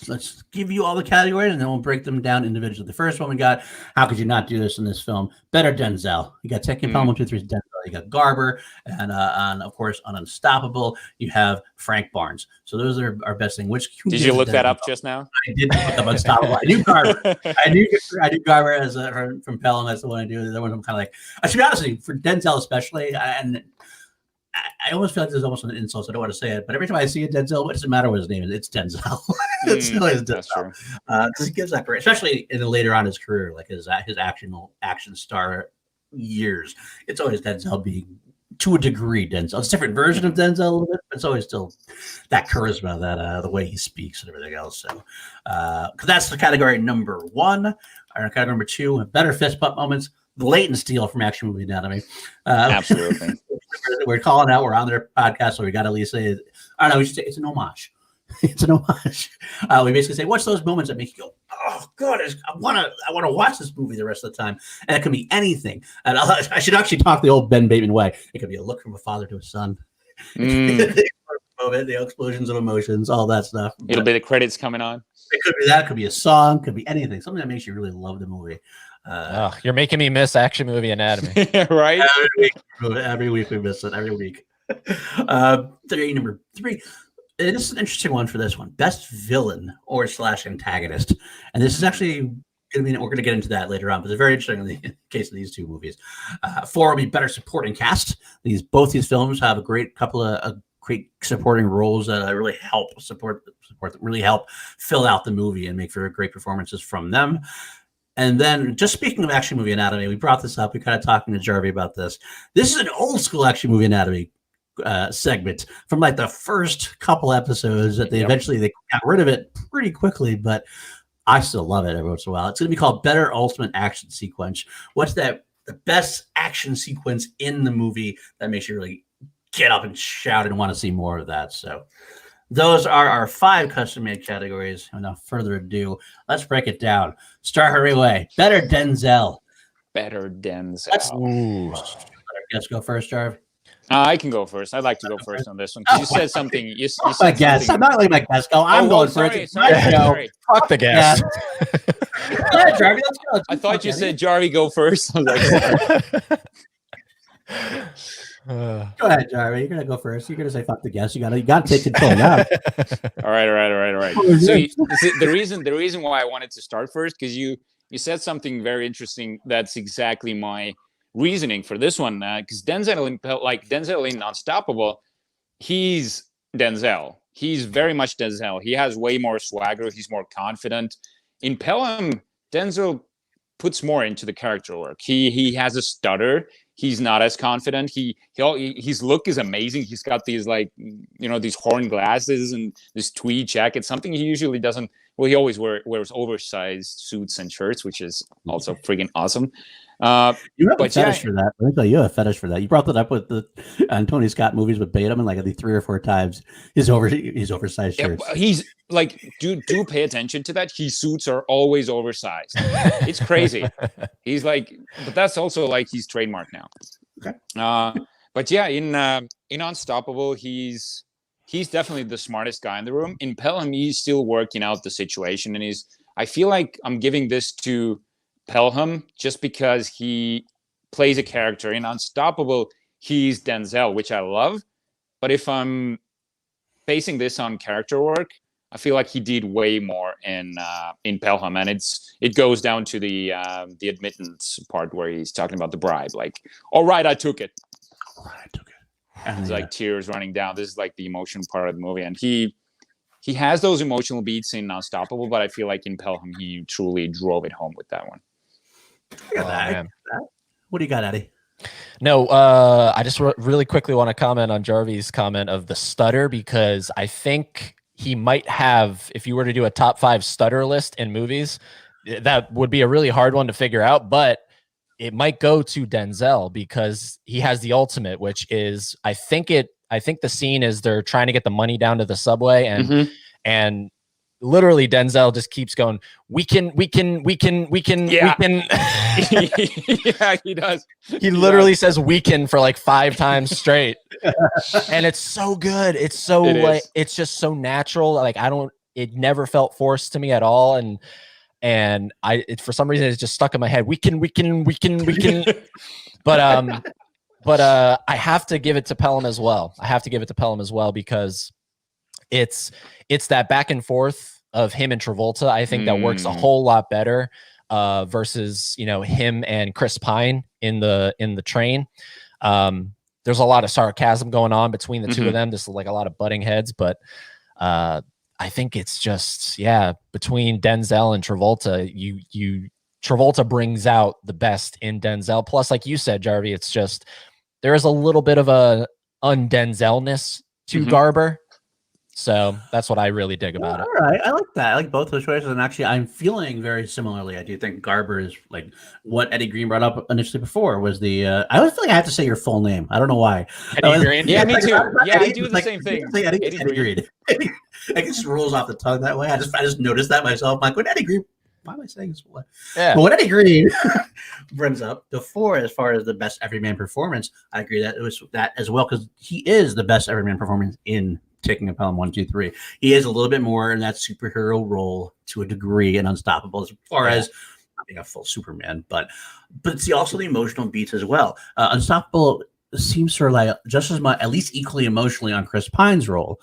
Let's give you all the categories, and then we'll break them down individually. The first one we got, how could you not do this in this film? Better Denzel. You got Taking Pelham 1, 2, 3 Denzel. You got Garber, and of course on Unstoppable, you have Frank Barnes. So those are our best thing. Did you look that up just now? I did look up Unstoppable. I knew Garber. I knew Garber as from Pelham. That's the one I do. The other one I'm kind of like. I should be honest with you, for Denzel especially, and I almost feel like there's almost an insult, so I don't want to say it. But every time I see a Denzel, it doesn't matter what his name is. It's Denzel. It's always Denzel. Because he gives that great, especially in the later on in his career, like his action star years. It's always Denzel being, to a degree, Denzel. It's a different version of Denzel a little bit, but it's always still that charisma, that the way he speaks and everything else. So, because that's the category number 1. Our category number 2, better fist bump moments. Blatant steal from Action Movie Anatomy. Absolutely. We're calling out. We're on their podcast, so we got to at least say, I don't know, we should say it's an homage. It's an homage. We basically say, what's those moments that make you go, oh God, I want to watch this movie the rest of the time, and it can be anything. And I should actually talk the old Ben Bateman way. It could be a look from a father to a son. The explosions of emotions, all that stuff. It'll be the credits coming on. It could be that. It could be a song. Could be anything. Something that makes you really love the movie. You're making me miss Action Movie Anatomy. Right? Every week we miss it. Every week. Number 3. This is an interesting one for this one. Best villain or / antagonist. And this is actually going to be, we're going to get into that later on, but it's very interesting in the case of these 2 movies. 4 will be better supporting cast. Both these films have a great couple of great supporting roles that really help really help fill out the movie and make for great performances from them. And then, just speaking of Action Movie Anatomy, we brought this up. We kind of talking to Jarvie about this. This is an old school Action Movie Anatomy segment from like the first couple episodes that they eventually got rid of it pretty quickly, but I still love it every once in a while. It's going to be called Better Ultimate Action Sequence. What's the best action sequence in the movie that makes you really get up and shout and want to see more of that? So those are our 5 custom-made categories. Without further ado, let's break it down. Start her away. Better Denzel. Better Denzel. Let's go first, Jarv. I can go first. I'd like to go first on this one. You said something. You said my guess. something. I'm not letting my guest go. I'm going first. Sorry. Fuck the guest. Yeah, Jarvie, let's go. I thought you said Jarvie go first. I was like, Go ahead, Jarvis. You're gonna go first. You're gonna say fuck the guest. You gotta take control now. All right. So the reason why I wanted to start first, because you said something very interesting. That's exactly my reasoning for this one. Because Denzel in Unstoppable, he's Denzel. He's very much Denzel. He has way more swagger. He's more confident. In Pelham, Denzel puts more into the character work. He has a stutter. He's not as confident. His look is amazing. He's got these these horn glasses and this tweed jacket. Something he usually doesn't. Well, he always wears oversized suits and shirts, which is also freaking awesome. You have a fetish for that. Let me tell you, have a fetish for that. You brought that up with the Tony Scott movies with Bateman, like I think 3 or 4 times. His oversized shirts. He's like, do pay attention to that. His suits are always oversized. It's crazy. He's like, but that's also like his trademark now. Okay. But yeah, in Unstoppable, he's definitely the smartest guy in the room. In Pelham, he's still working out the situation, and I feel like I'm giving this to Pelham just because he plays a character. In Unstoppable, he's Denzel, which I love. But if I'm basing this on character work, I feel like he did way more in Pelham, and it goes down to the admittance part where he's talking about the bribe. Like, all right, I took it. And it's like tears running down. This is like the emotion part of the movie, and he has those emotional beats in Unstoppable, but I feel like in Pelham he truly drove it home with that one. What do you got, Eddie? No, I just really quickly want to comment on Jarvis' comment of the stutter, because I think he might have, if you were to do a top 5 stutter list in movies, that would be a really hard one to figure out, but it might go to Denzel because he has the ultimate, which is, I think the scene is they're trying to get the money down to the subway, and literally Denzel just keeps going, we can. Yeah, he does. He literally says "we can" for like 5 times straight. And it's so good. It's so it's just so natural. Like it never felt forced to me at all. And for some reason it's just stuck in my head. We can. But I have to give it to Pelham as well. Because it's that back and forth of him and Travolta. I think that works a whole lot better versus him and Chris Pine in the train. There's a lot of sarcasm going on between the two of them, just like a lot of butting heads. But I think it's just between Denzel and Travolta, Travolta brings out the best in Denzel. Plus, like you said, Jarvie, it's just there is a little bit of a un-Denzel-ness to Garber. So that's what I really dig about it. All right. I like that. I like both those choices. And actually, I'm feeling very similarly. I do think Garber is like what Eddie Green brought up initially before was the. I always feel like I have to say your full name. I don't know why. Eddie Green? Yeah, me too. Yeah, I do the same thing. Eddie Green. It just rolls off the tongue that way. I just noticed that myself. I'm like, when Eddie Green. Why am I saying this? Yeah. But what Eddie Green brings up before, as far as the best everyman performance, I agree that it was that as well, because he is the best everyman performance in Taking a Pelham 1, 2, 3. He is a little bit more in that superhero role to a degree and Unstoppable as far as not being a full Superman, but see also the emotional beats as well. Unstoppable seems sort of like just as much, at least equally emotionally on Chris Pine's role,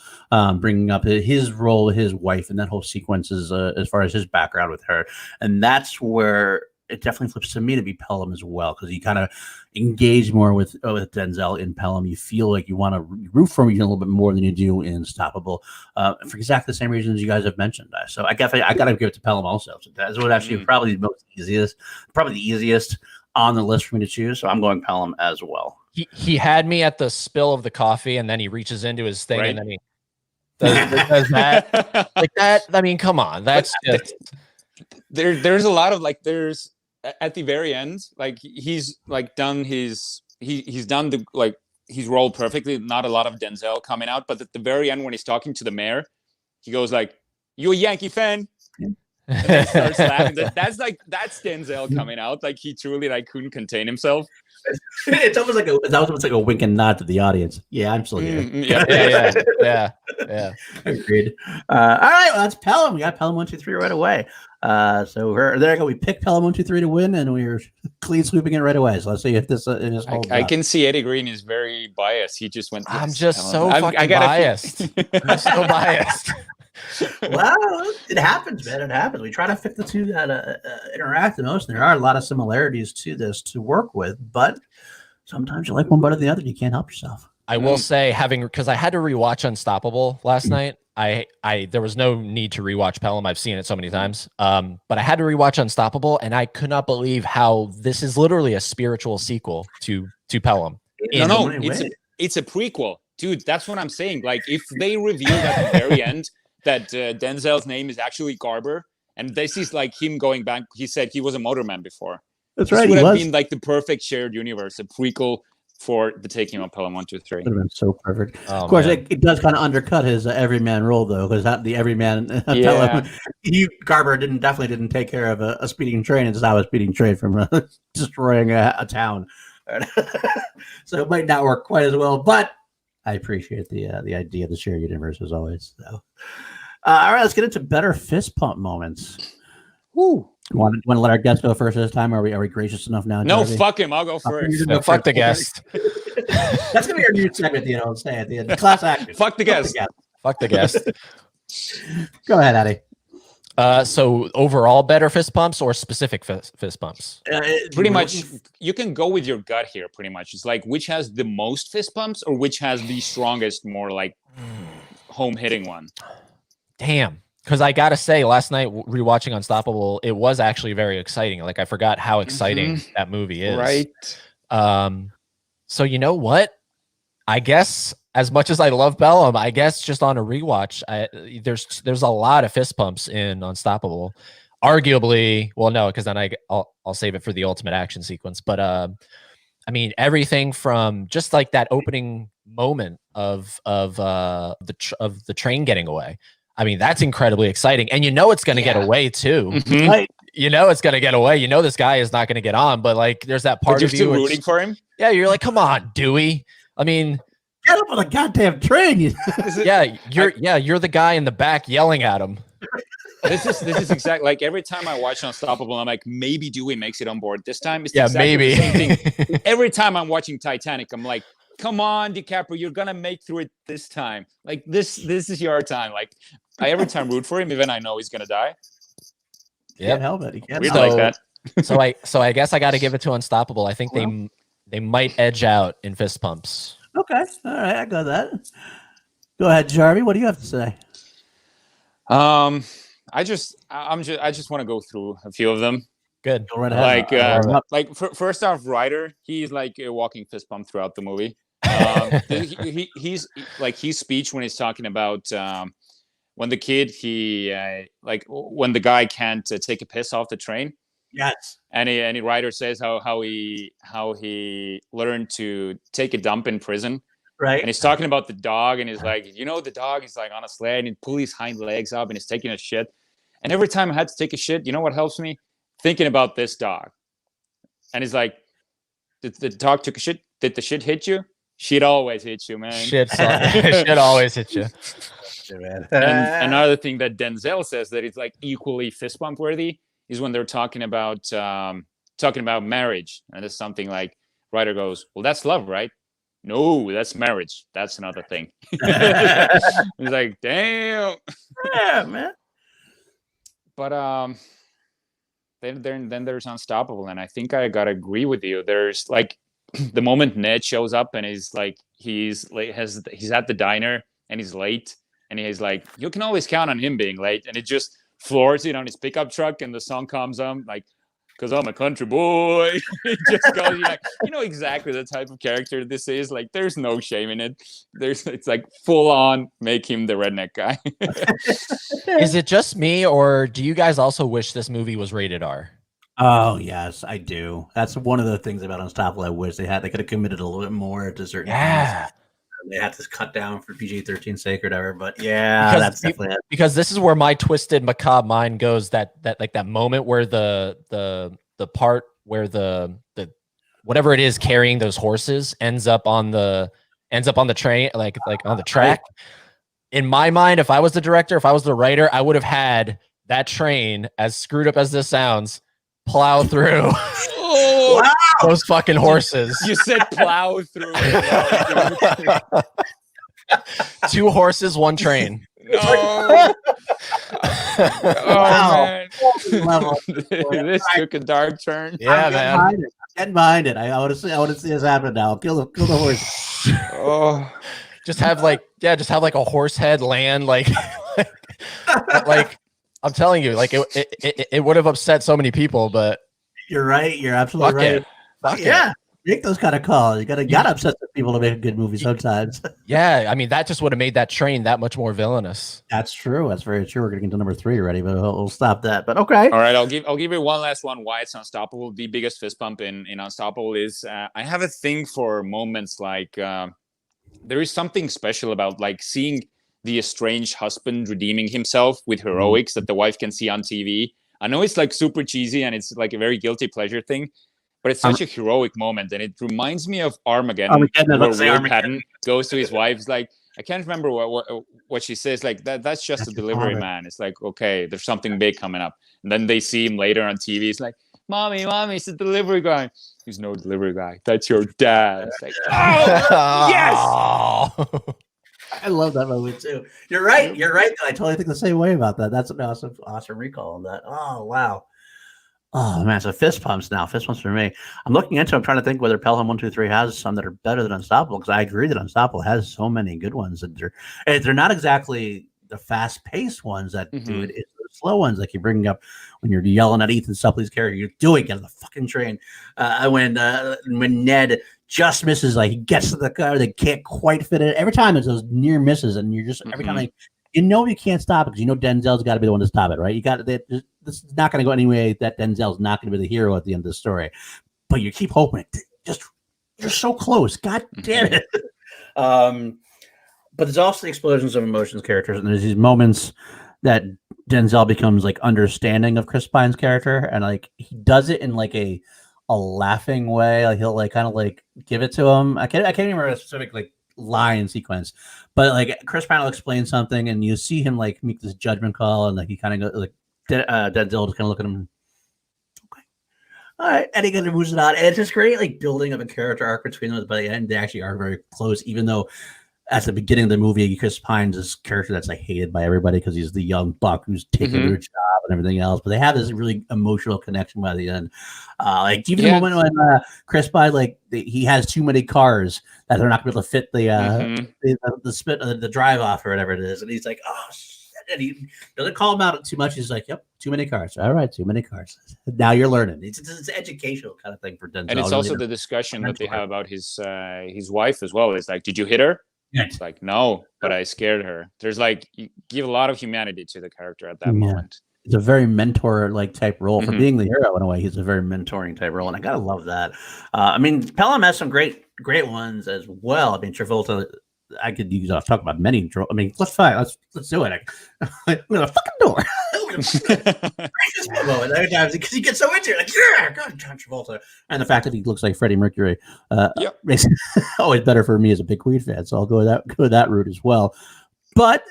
bringing up his role with his wife and that whole sequence is, as far as his background with her. And that's where it definitely flips to me to be Pelham as well, because you kind of engage more with Denzel in Pelham. You feel like you want to root for him a little bit more than you do in Unstoppable, for exactly the same reasons you guys have mentioned. So I got to give it to Pelham also. So that's what actually probably the easiest on the list for me to choose. So I'm going Pelham as well. He had me at the spill of the coffee, and then he reaches into his thing, and then he does that like that. I mean, come on, that's just there's a lot of there's at the very end, like he's like done he's done his role perfectly. Not a lot of Denzel coming out, but at the very end when he's talking to the mayor, he goes like, "You a Yankee fan?" And then he starts laughing. That's Denzel coming out. Like he truly couldn't contain himself. It's almost like a wink and nod to the audience. Yeah, I'm still here. Yeah. Agreed. All right, well, that's Pelham. We got Pelham 1, 2, 3 right away. So there you go. We picked Pelham 1-2-3 to win, and we were clean sweeping it right away. So let's see if this I can see Eddie Green is very biased. He just went. I'm just so fucking biased. I'm so biased. Well, it happens, man. It happens. We try to fit the two that interact the most. There are a lot of similarities to this to work with, but sometimes you like one better than the other. You can't help yourself. I will say, because I had to rewatch Unstoppable last night. There was no need to rewatch Pelham. I've seen it so many times. But I had to rewatch Unstoppable, and I could not believe how this is literally a spiritual sequel to Pelham. No, it's a prequel, dude. That's what I'm saying. Like, if they revealed at the very end that Denzel's name is actually Garber, and this is like him going back. He said he was a motorman before. That's right. This would have been like the perfect shared universe, a prequel for the taking of Pelham 1-2-3. Would have been so perfect. Oh, of course, it does kind of undercut his everyman role, though, because the everyman Pelham, Garber definitely didn't take care of a speeding train and stop a speeding train from destroying a town. So it might not work quite as well, but I appreciate the idea of the shared universe as always. So, all right, let's get into better fist pump moments. Woo. Want to let our guest go first this time? Are we gracious enough now? No, Jarvie? fuck him. I'll go first. No, fuck the guest. That's gonna be our new segment. I'll say at the end. Class action. Fuck the guest. Fuck the guest. Go ahead, Addy. So overall, better fist pumps or specific fist pumps? Pretty much, you can go with your gut here. Pretty much, it's like which has the most fist pumps or which has the strongest, more like home hitting one. Damn. Because I gotta say, last night rewatching Unstoppable, it was actually very exciting. Like I forgot how exciting that movie is. Right. So you know what? I guess as much as I love Pelham, I guess just on a rewatch, there's a lot of fist pumps in Unstoppable. Arguably, well, no, because then I'll save it for the ultimate action sequence. But I mean, everything from just like that opening moment of the train getting away. I mean, that's incredibly exciting. And you know it's going to get away, too. Mm-hmm. Right? You know it's going to get away. You know this guy is not going to get on. But, like, there's that part of you. You're still rooting for him? Yeah, you're like, come on, Dewey. I mean... Get up on the goddamn train! You're the guy in the back yelling at him. This is exactly... Like, every time I watch Unstoppable, I'm like, maybe Dewey makes it on board this time. It's maybe. the same thing. Every time I'm watching Titanic, I'm like, come on, DiCaprio, you're gonna make through it this time. Like this is your time. Like I every time root for him, even I know he's gonna die. Yeah, can't help it. He can't Weird like that. so I guess I got to give it to Unstoppable. I think they might edge out in fist pumps. Okay, all right, I got that. Go ahead, Jarvie. What do you have to say? I just want to go through a few of them. Good. Go right ahead. First off, Ryder, he's like a walking fist pump throughout the movie. He's like his speech when he's talking about when the kid when the guy can't take a piss off the train. Yes. And Ryder says how he learned to take a dump in prison. Right. And he's talking about the dog, and he's like, the dog is like on a sled and he pulls his hind legs up and he's taking a shit. And every time I had to take a shit, you know what helps me? Thinking about this dog. And he's like, did the dog took a shit? Did the shit hit you? Shit always hits you, man. Shit always hits you. And another thing that Denzel says that is like equally fist bump worthy is when they're talking about marriage. And it's something like Ryder goes, well, that's love, right? No, that's marriage. That's another thing. He's like, damn. Yeah, man. But then there's Unstoppable, and I think I gotta agree with you. There's like the moment Ned shows up and he's like he's at the diner and he's late, and he's like, you can always count on him being late, and it just floors it on his pickup truck, and the song comes on like, because I'm a country boy. It just goes, like, you know exactly the type of character this is. Like, there's no shame in it. It's like full on make him the redneck guy. Is it just me, or do you guys also wish this movie was rated R? Oh yes, I do. That's one of the things about Unstoppable. I wish they could have committed a little bit more to certain things. They had to cut down for PG-13 sake or whatever, but yeah, that's definitely it. Because this is where my twisted macabre mind goes. That like that moment where the part where the whatever it is carrying those horses ends up on the train, like on the track. In my mind, if I was the director, if I was the writer, I would have had that train, as screwed up as this sounds, plow through Oh, those fucking horses. you said plow through. Two horses, one train. No. Oh Wow. man, this took a dark turn. Yeah, man. Get behind it. I want to see this happen now. Kill the horse. Oh, Just have like a horse head land like I'm telling you, like it would have upset so many people, but You're right. You're absolutely fuck right. it. Fuck Yeah. Make those kind of calls. You gotta upset the people to make a good movie sometimes. Yeah, I mean that just would have made that train that much more villainous. That's true. That's very true. We're gonna get to number 3 already, but we'll stop that. But okay. all right. I'll give you one last one. Why it's Unstoppable? The biggest fist bump in Unstoppable is I have a thing for moments like there is something special about like seeing the estranged husband redeeming himself with heroics that the wife can see on TV. I know it's like super cheesy and it's like a very guilty pleasure thing, but it's such a heroic moment, and it reminds me of Armageddon where Will Patton goes to his wife's like, I can't remember what she says, like that's just a delivery man. It's like, okay, there's something big coming up. And then they see him later on TV. It's like, mommy, it's a delivery guy. He's no delivery guy. That's your dad. It's like, oh, yes. I love that movie too. You're right. I totally think the same way about that. That's an awesome recall on that. Oh wow. Oh man, so fist pumps now. Fist pumps for me. I'm looking into. I'm trying to think whether Pelham 123 has some that are better than Unstoppable, because I agree that Unstoppable has so many good ones that they're not exactly the fast paced ones that do it. It's the slow ones like you're bringing up when you're yelling at Ethan Suppley's character. You're doing it on the fucking train. When Ned just misses, like he gets to the car, they can't quite fit it. Every time it's those near misses, and you're just every time like you can't stop it because Denzel's got to be the one to stop it, right? You got this is not going to go anyway. That Denzel's not going to be the hero at the end of the story, but you keep hoping. You're so close. God damn it. But there's also the explosions of emotions characters, and there's these moments that Denzel becomes like understanding of Chris Pine's character, and like he does it in like a laughing way. Like he'll like kind of like give it to him. I can't even remember a specific like line sequence, but like Chris Pine will explain something, and you see him like make this judgment call, and like he kind of go like Denzel just kind of look at him. Okay, all right, and he kind of moves it on, and it's just great like building of a character arc between them. But at the end, they actually are very close, even though at the beginning of the movie, Chris Pine's this character that's like hated by everybody because he's the young buck who's taking their job and everything else. But they have this really emotional connection by the end. Like even the moment when Chris Pine he has too many cars that they're not going to be able to fit the drive off or whatever it is, and he's like, oh shit. And he doesn't call him out too much. He's like, yep, too many cars. All right, too many cars. Now you're learning. It's an educational kind of thing for Denzel. And it's also the discussion that they have about his wife as well. It's like, did you hit her? It's like, no, but I scared her. There's like, you give a lot of humanity to the character at that moment. It's a very mentor like type role for being the hero in a way. He's a very mentoring type role, and I gotta love that. I mean, Pelham has some great ones as well. I mean, Travolta. I could use. I'll talk about many. I mean, let's do it. I'm gonna fucking door. Every time because he gets so into it, like yeah, God, John Travolta, and the fact that he looks like Freddie Mercury makes it always better for me as a big Queen fan. So I'll go that route as well. But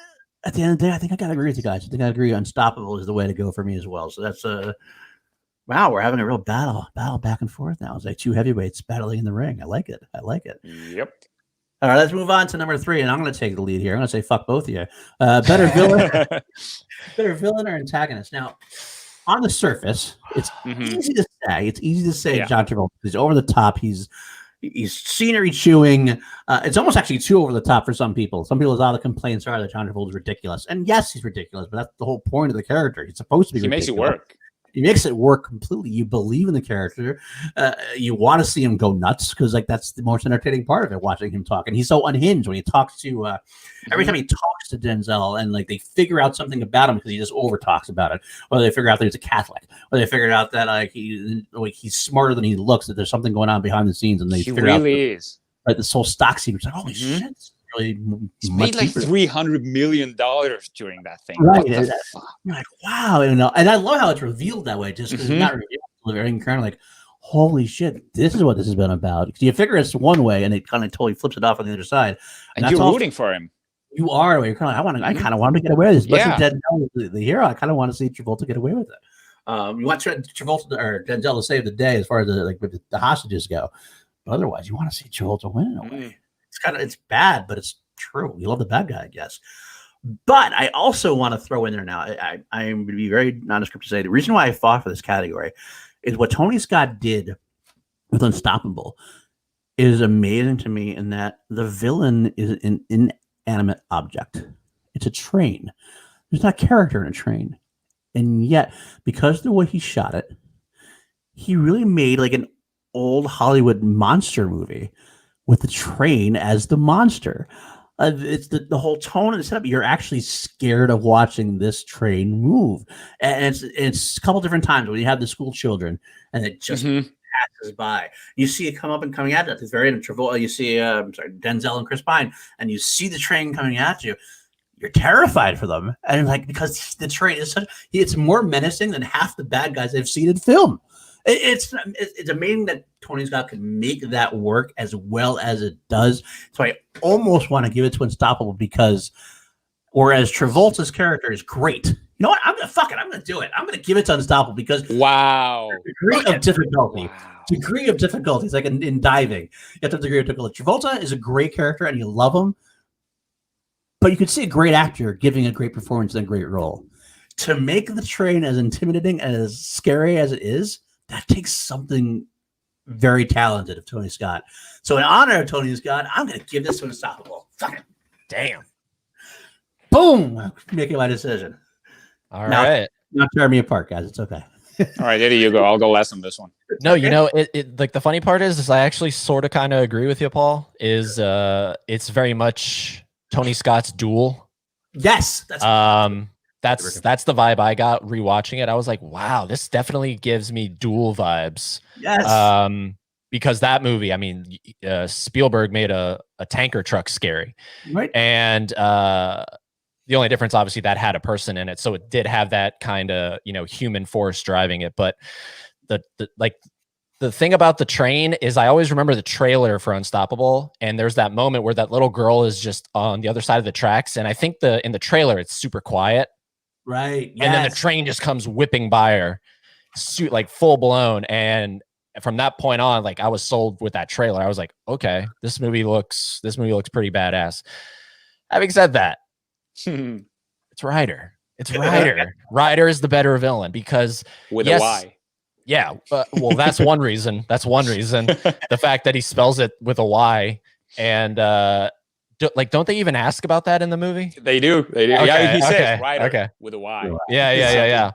at the end of the day, I think I gotta agree with you guys. I think I agree. Unstoppable is the way to go for me as well. So that's wow, we're having a real battle back and forth now. It's like two heavyweights battling in the ring. I like it. Yep. All right, let's move on to number 3, and I'm going to take the lead here. I'm going to say fuck both of you. Better villain or antagonist. Now, on the surface, it's easy to say. It's easy to say John Travolta. He's over the top. He's scenery chewing. It's almost actually too over the top for some people. Some people's all the complaints are that John Travolta is ridiculous, and yes, he's ridiculous. But that's the whole point of the character. He's supposed to be. He ridiculous. makes it work. He makes it work completely. You believe in the character. You want to see him go nuts because, like, that's the most entertaining part of it. Watching him talk, and he's so unhinged when he talks to. Every time he talks to Denzel, and like they figure out something about him because he just over talks about it. Whether they figure out that he's a Catholic, or they figured out that he's smarter than he looks. That there's something going on behind the scenes, and they figure out is. Like this whole stock scene. It's like holy shit. Really he's made like $300 million during that thing. Right. You're like, wow. And I love how it's revealed that way, just because it's not revealed. Very kind of like, holy shit, this is what this has been about. Because you figure it's one way and it kind of totally flips it off on the other side. And you're rooting for him. You are. You're kind of. I kind of want to get away with this. Yeah. Especially Denzel, the hero. I kind of want to see Travolta get away with it. You want Travolta or Denzel to save the day as far as the hostages go. But otherwise, you want to see Travolta win in a way. It's bad, but it's true. You love the bad guy, I guess. But I also want to throw in there now. I'm going to be very nondescript to say the reason why I fought for this category is what Tony Scott did with Unstoppable is amazing to me in that the villain is an inanimate object. It's a train. There's not character in a train. And yet, because of the way he shot it, he really made like an old Hollywood monster movie with the train as the monster. It's the whole tone and the setup. You're actually scared of watching this train move, and it's a couple different times when you have the school children and it just passes by. You see it come up and coming at you at the very end of Travolta. You see Denzel and Chris Pine, and you see the train coming at you. You're terrified for them, and like because the train is it's more menacing than half the bad guys I've seen in film. It's amazing that Tony Scott could make that work as well as it does. So I almost want to give it to Unstoppable because whereas Travolta's character is great. You know what? I'm gonna do it. I'm gonna give it to Unstoppable because degree of difficulty. Degree of difficulty. It's like in diving. You have to have degree of difficulty. Travolta is a great character and you love him, but you could see a great actor giving a great performance in a great role. To make the train as intimidating and as scary as it is, that takes something very talented of Tony Scott. So in honor of Tony Scott, I'm going to give this to Unstoppable. Fuck it. Damn. Boom. I'm making my decision. All right. Not tear me apart, guys. It's okay. All right, Eddie, you go. I'll go last on this one. No, you know, it like the funny part is I actually sort of kind of agree with you, Paul. It's very much Tony Scott's Duel. Yes. That's the vibe I got rewatching it. I was like, wow, this definitely gives me Duel vibes. Yes. Because that movie, I mean, Spielberg made a tanker truck scary. Right. And the only difference, obviously, that had a person in it. So it did have that kind of, human force driving it. But the thing about the train is I always remember the trailer for Unstoppable. And there's that moment where that little girl is just on the other side of the tracks. And I think in the trailer, it's super quiet. Right. Yes. And then the train just comes whipping by her, like full blown. And from that point on, like I was sold with that trailer. I was like, okay, this movie looks pretty badass. Having said that, it's Ryder. It's Ryder. Ryder is the better villain because with a Y. Yeah. Well, that's one reason. That's one reason. The fact that he spells it with a Y and don't they even ask about that in the movie? They do. Okay, Yeah, he says Ryder with a Y. Yeah.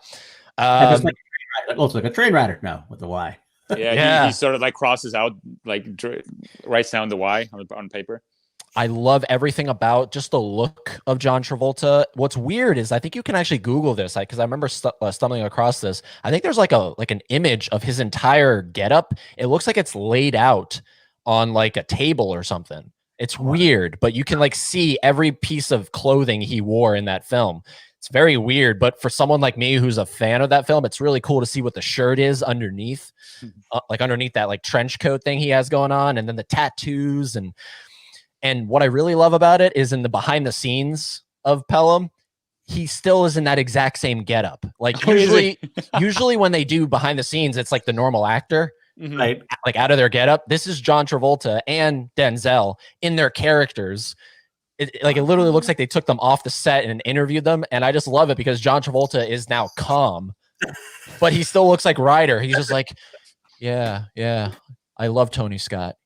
It's like a train rider. No, with the Y. Yeah. He sort of like crosses out, like writes down the Y on paper. I love everything about just the look of John Travolta. What's weird is I think you can actually Google this because I remember stumbling across this. I think there's like an image of his entire getup. It looks like it's laid out on like a table or something. It's weird, but you can like see every piece of clothing he wore in that film. It's very weird, but for someone like me who's a fan of that film, it's really cool to see what the shirt is underneath, like underneath that like trench coat thing he has going on, and then the tattoos and what I really love about it is in the behind the scenes of Pelham, he still is in that exact same getup. Like usually when they do behind the scenes, it's like the normal actor. Right, like out of their getup. This is John Travolta and Denzel in their characters. It literally looks like they took them off the set and interviewed them, and I just love it because John Travolta is now calm, but he still looks like Ryder. He's just like, yeah, I love Tony Scott,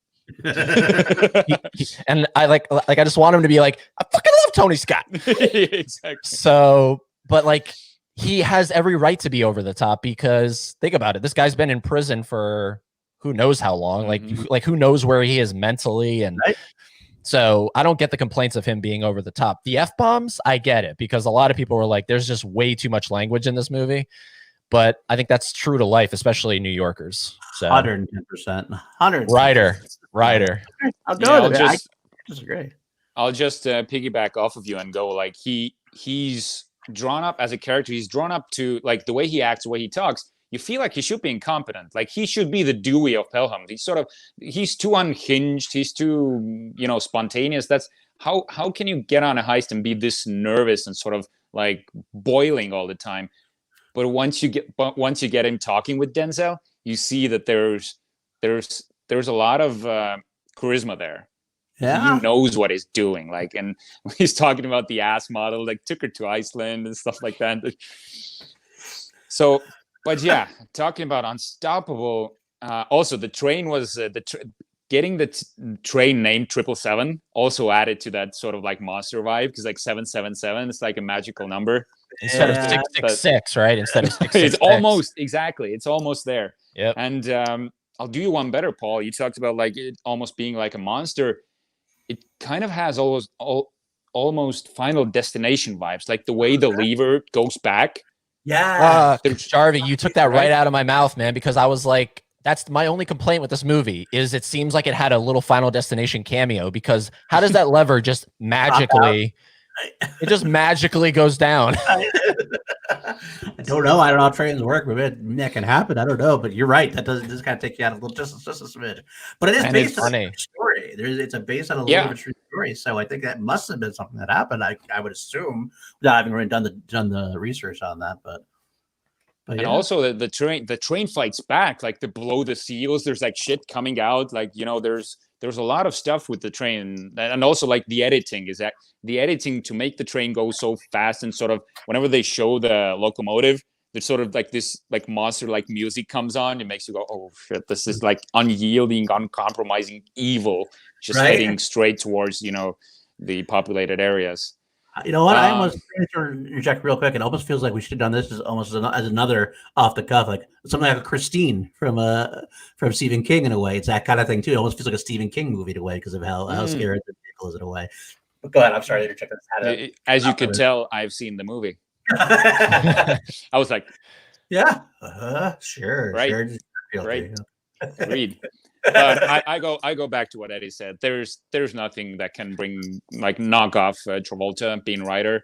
and I like I just want him to be like, I fucking love Tony Scott. Exactly. So, but like. He has every right to be over the top because think about it. This guy's been in prison for who knows how long, like who knows where he is mentally. And so I don't get the complaints of him being over the top. The F-bombs, I get it because a lot of people were like, there's just way too much language in this movie. But I think that's true to life, especially New Yorkers. So 110%. 100%. Ryder. I'll go to I disagree. I'll just piggyback off of you and go like he's drawn up as a character. He's drawn up to like the way he acts, the way he talks. You feel like he should be incompetent. Like he should be the Dewey of Pelham. He's too unhinged. He's too, spontaneous. how can you get on a heist and be this nervous and sort of like boiling all the time? But once you get him talking with Denzel, you see that there's a lot of charisma there. Yeah. He knows what he's doing. Like, and he's talking about the ass model, like took her to Iceland and stuff like that. So, but yeah, talking about Unstoppable. Also, the train was getting the train named 777 also added to that sort of like monster vibe, because like 777 is like a magical number instead of 666, right? Instead of 666. It's almost exactly. It's almost there. Yep. And I'll do you one better, Paul. You talked about like it almost being like a monster. It kind of has almost Final Destination vibes, like the way the lever goes back. Yeah. Jarvie, you took that right out of my mouth, man, because I was like, that's my only complaint with this movie is it seems like it had a little Final Destination cameo, because how does that lever just magically, it just magically goes down? I don't know. I don't know how trains work, but that can happen. I don't know, but you're right. That does kind of take you out a little, just a smidge. But it is based on a story. It's based on a little bit of a true story. So I think that must have been something that happened. I would assume, without having really done the research on that. But and also the train fights back, like the below the seals. There's like shit coming out. Like, you know, there's a lot of stuff with the train, and also like the editing to make the train go so fast, and sort of whenever they show the locomotive, there's sort of like this like monster like music comes on. It makes you go, oh shit, this is like unyielding, uncompromising evil, just heading straight towards, you know, the populated areas. You know what? I almost interject real quick. It almost feels like we should have done this as almost as another off the cuff, like something like a Christine from Stephen King in a way. It's that kind of thing too. It almost feels like a Stephen King movie in a way because of how scary the vehicle is in a way. But go ahead. I'm sorry to interject. As you could tell, I've seen the movie. I was like, yeah, sure, right, sure. Right. Read. But I go back to what Eddie said. There's nothing that can knock off Travolta being Ryder.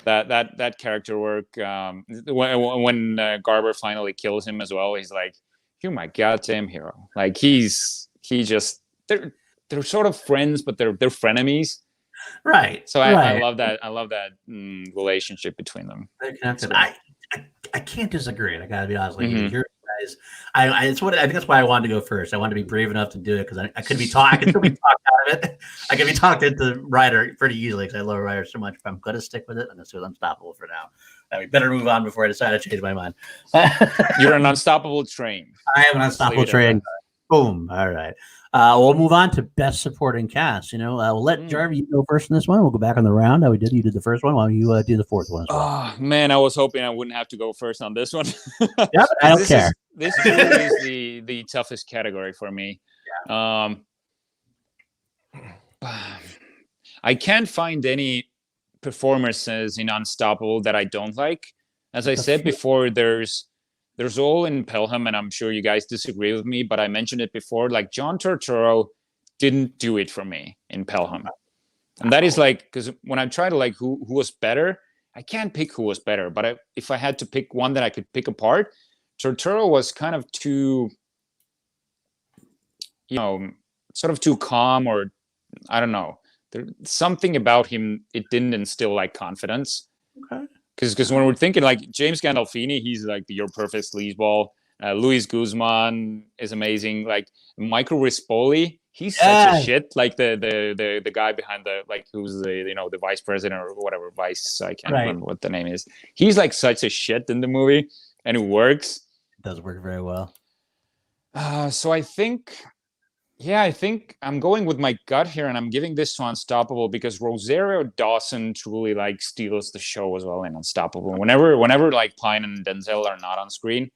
That character work. When Garber finally kills him as well, he's like, "You're my goddamn hero." Like they're sort of friends, but they're frenemies. Right. So I love that. I love that relationship between them. I can't disagree. I gotta be honest with you. Guys, I think that's why I wanted to go first. I wanted to be brave enough to do it because I could be taught. I could still be talked out of it. I could be talked into Ryder pretty easily because I love Ryder so much. If I'm going to stick with it, I'm going to do Unstoppable for now. We better move on before I decide to change my mind. You're an unstoppable train. I am an unstoppable train. Boom. All right. We'll move on to best supporting cast. We'll let Jarvie go first in this one. We'll go back on the round. How we did. You did the first one. Why don't you do the fourth one as well? Oh man, I was hoping I wouldn't have to go first on this one. Yep, I don't care. This is the toughest category for me. Yeah. I can't find any performances in Unstoppable that I don't like. As I said before, there's all in Pelham, and I'm sure you guys disagree with me, but I mentioned it before. Like John Turturro didn't do it for me in Pelham, and that is like because when I try to like who was better, I can't pick who was better. But if I had to pick one that I could pick apart, Turturro was kind of too, sort of too calm, or I don't know. There's something about him, it didn't instill like confidence. Okay. Because when we're thinking like James Gandolfini, he's like your perfect sleazeball. Luis Guzman is amazing. Like Michael Rispoli, he's such a shit. Like the guy behind who's the vice president or whatever vice. I can't remember what the name is. He's like such a shit in the movie, and it works. It does work very well. So I think I'm going with my gut here, and I'm giving this to Unstoppable because Rosario Dawson truly like steals the show as well in Unstoppable. Whenever like Pine and Denzel are not on screen,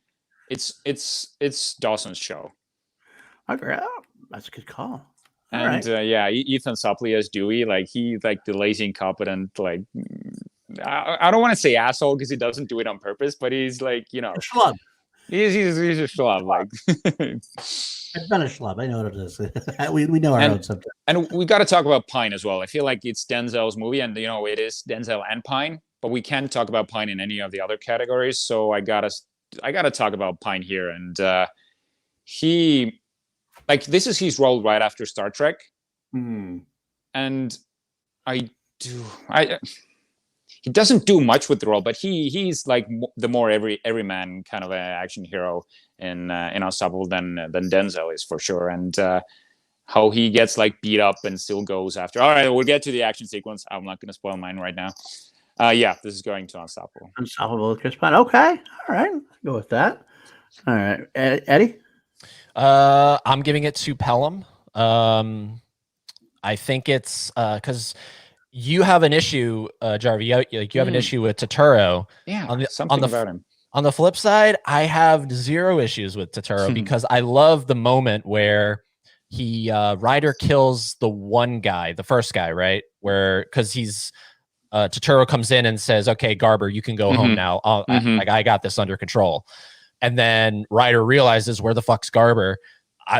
it's Dawson's show. Okay, that's a good call. And Ethan Suplee as Dewey, like he's like the lazy, incompetent, like I don't want to say asshole because he doesn't do it on purpose, but he's like a schlub. He's a schlub. Like I've been a schlub. I know what it is. we know our own subject. And we got to talk about Pine as well. I feel like it's Denzel's movie, and it is Denzel and Pine, but we can't talk about Pine in any of the other categories. So I gotta talk about Pine here, and he, like, this is his role right after Star Trek, and I do. He doesn't do much with the role, but he's like the more everyman kind of an action hero in Unstoppable than Denzel is for sure. And how he gets like beat up and still goes after. All right, we'll get to the action sequence. I'm not going to spoil mine right now. Yeah, this is going to Unstoppable. Unstoppable with Chris Pine. Okay, all right, let's go with that. All right, Eddie. I'm giving it to Pelham. I think it's because you have an issue, Jarvie. You have an issue with Turturro. Yeah, about him. On the flip side, I have zero issues with Turturro because I love the moment where he Ryder kills the one guy, the first guy, right? Where because he's Turturro comes in and says, "Okay, Garber, you can go home now. I got this under control." And then Ryder realizes, "Where the fuck's Garber?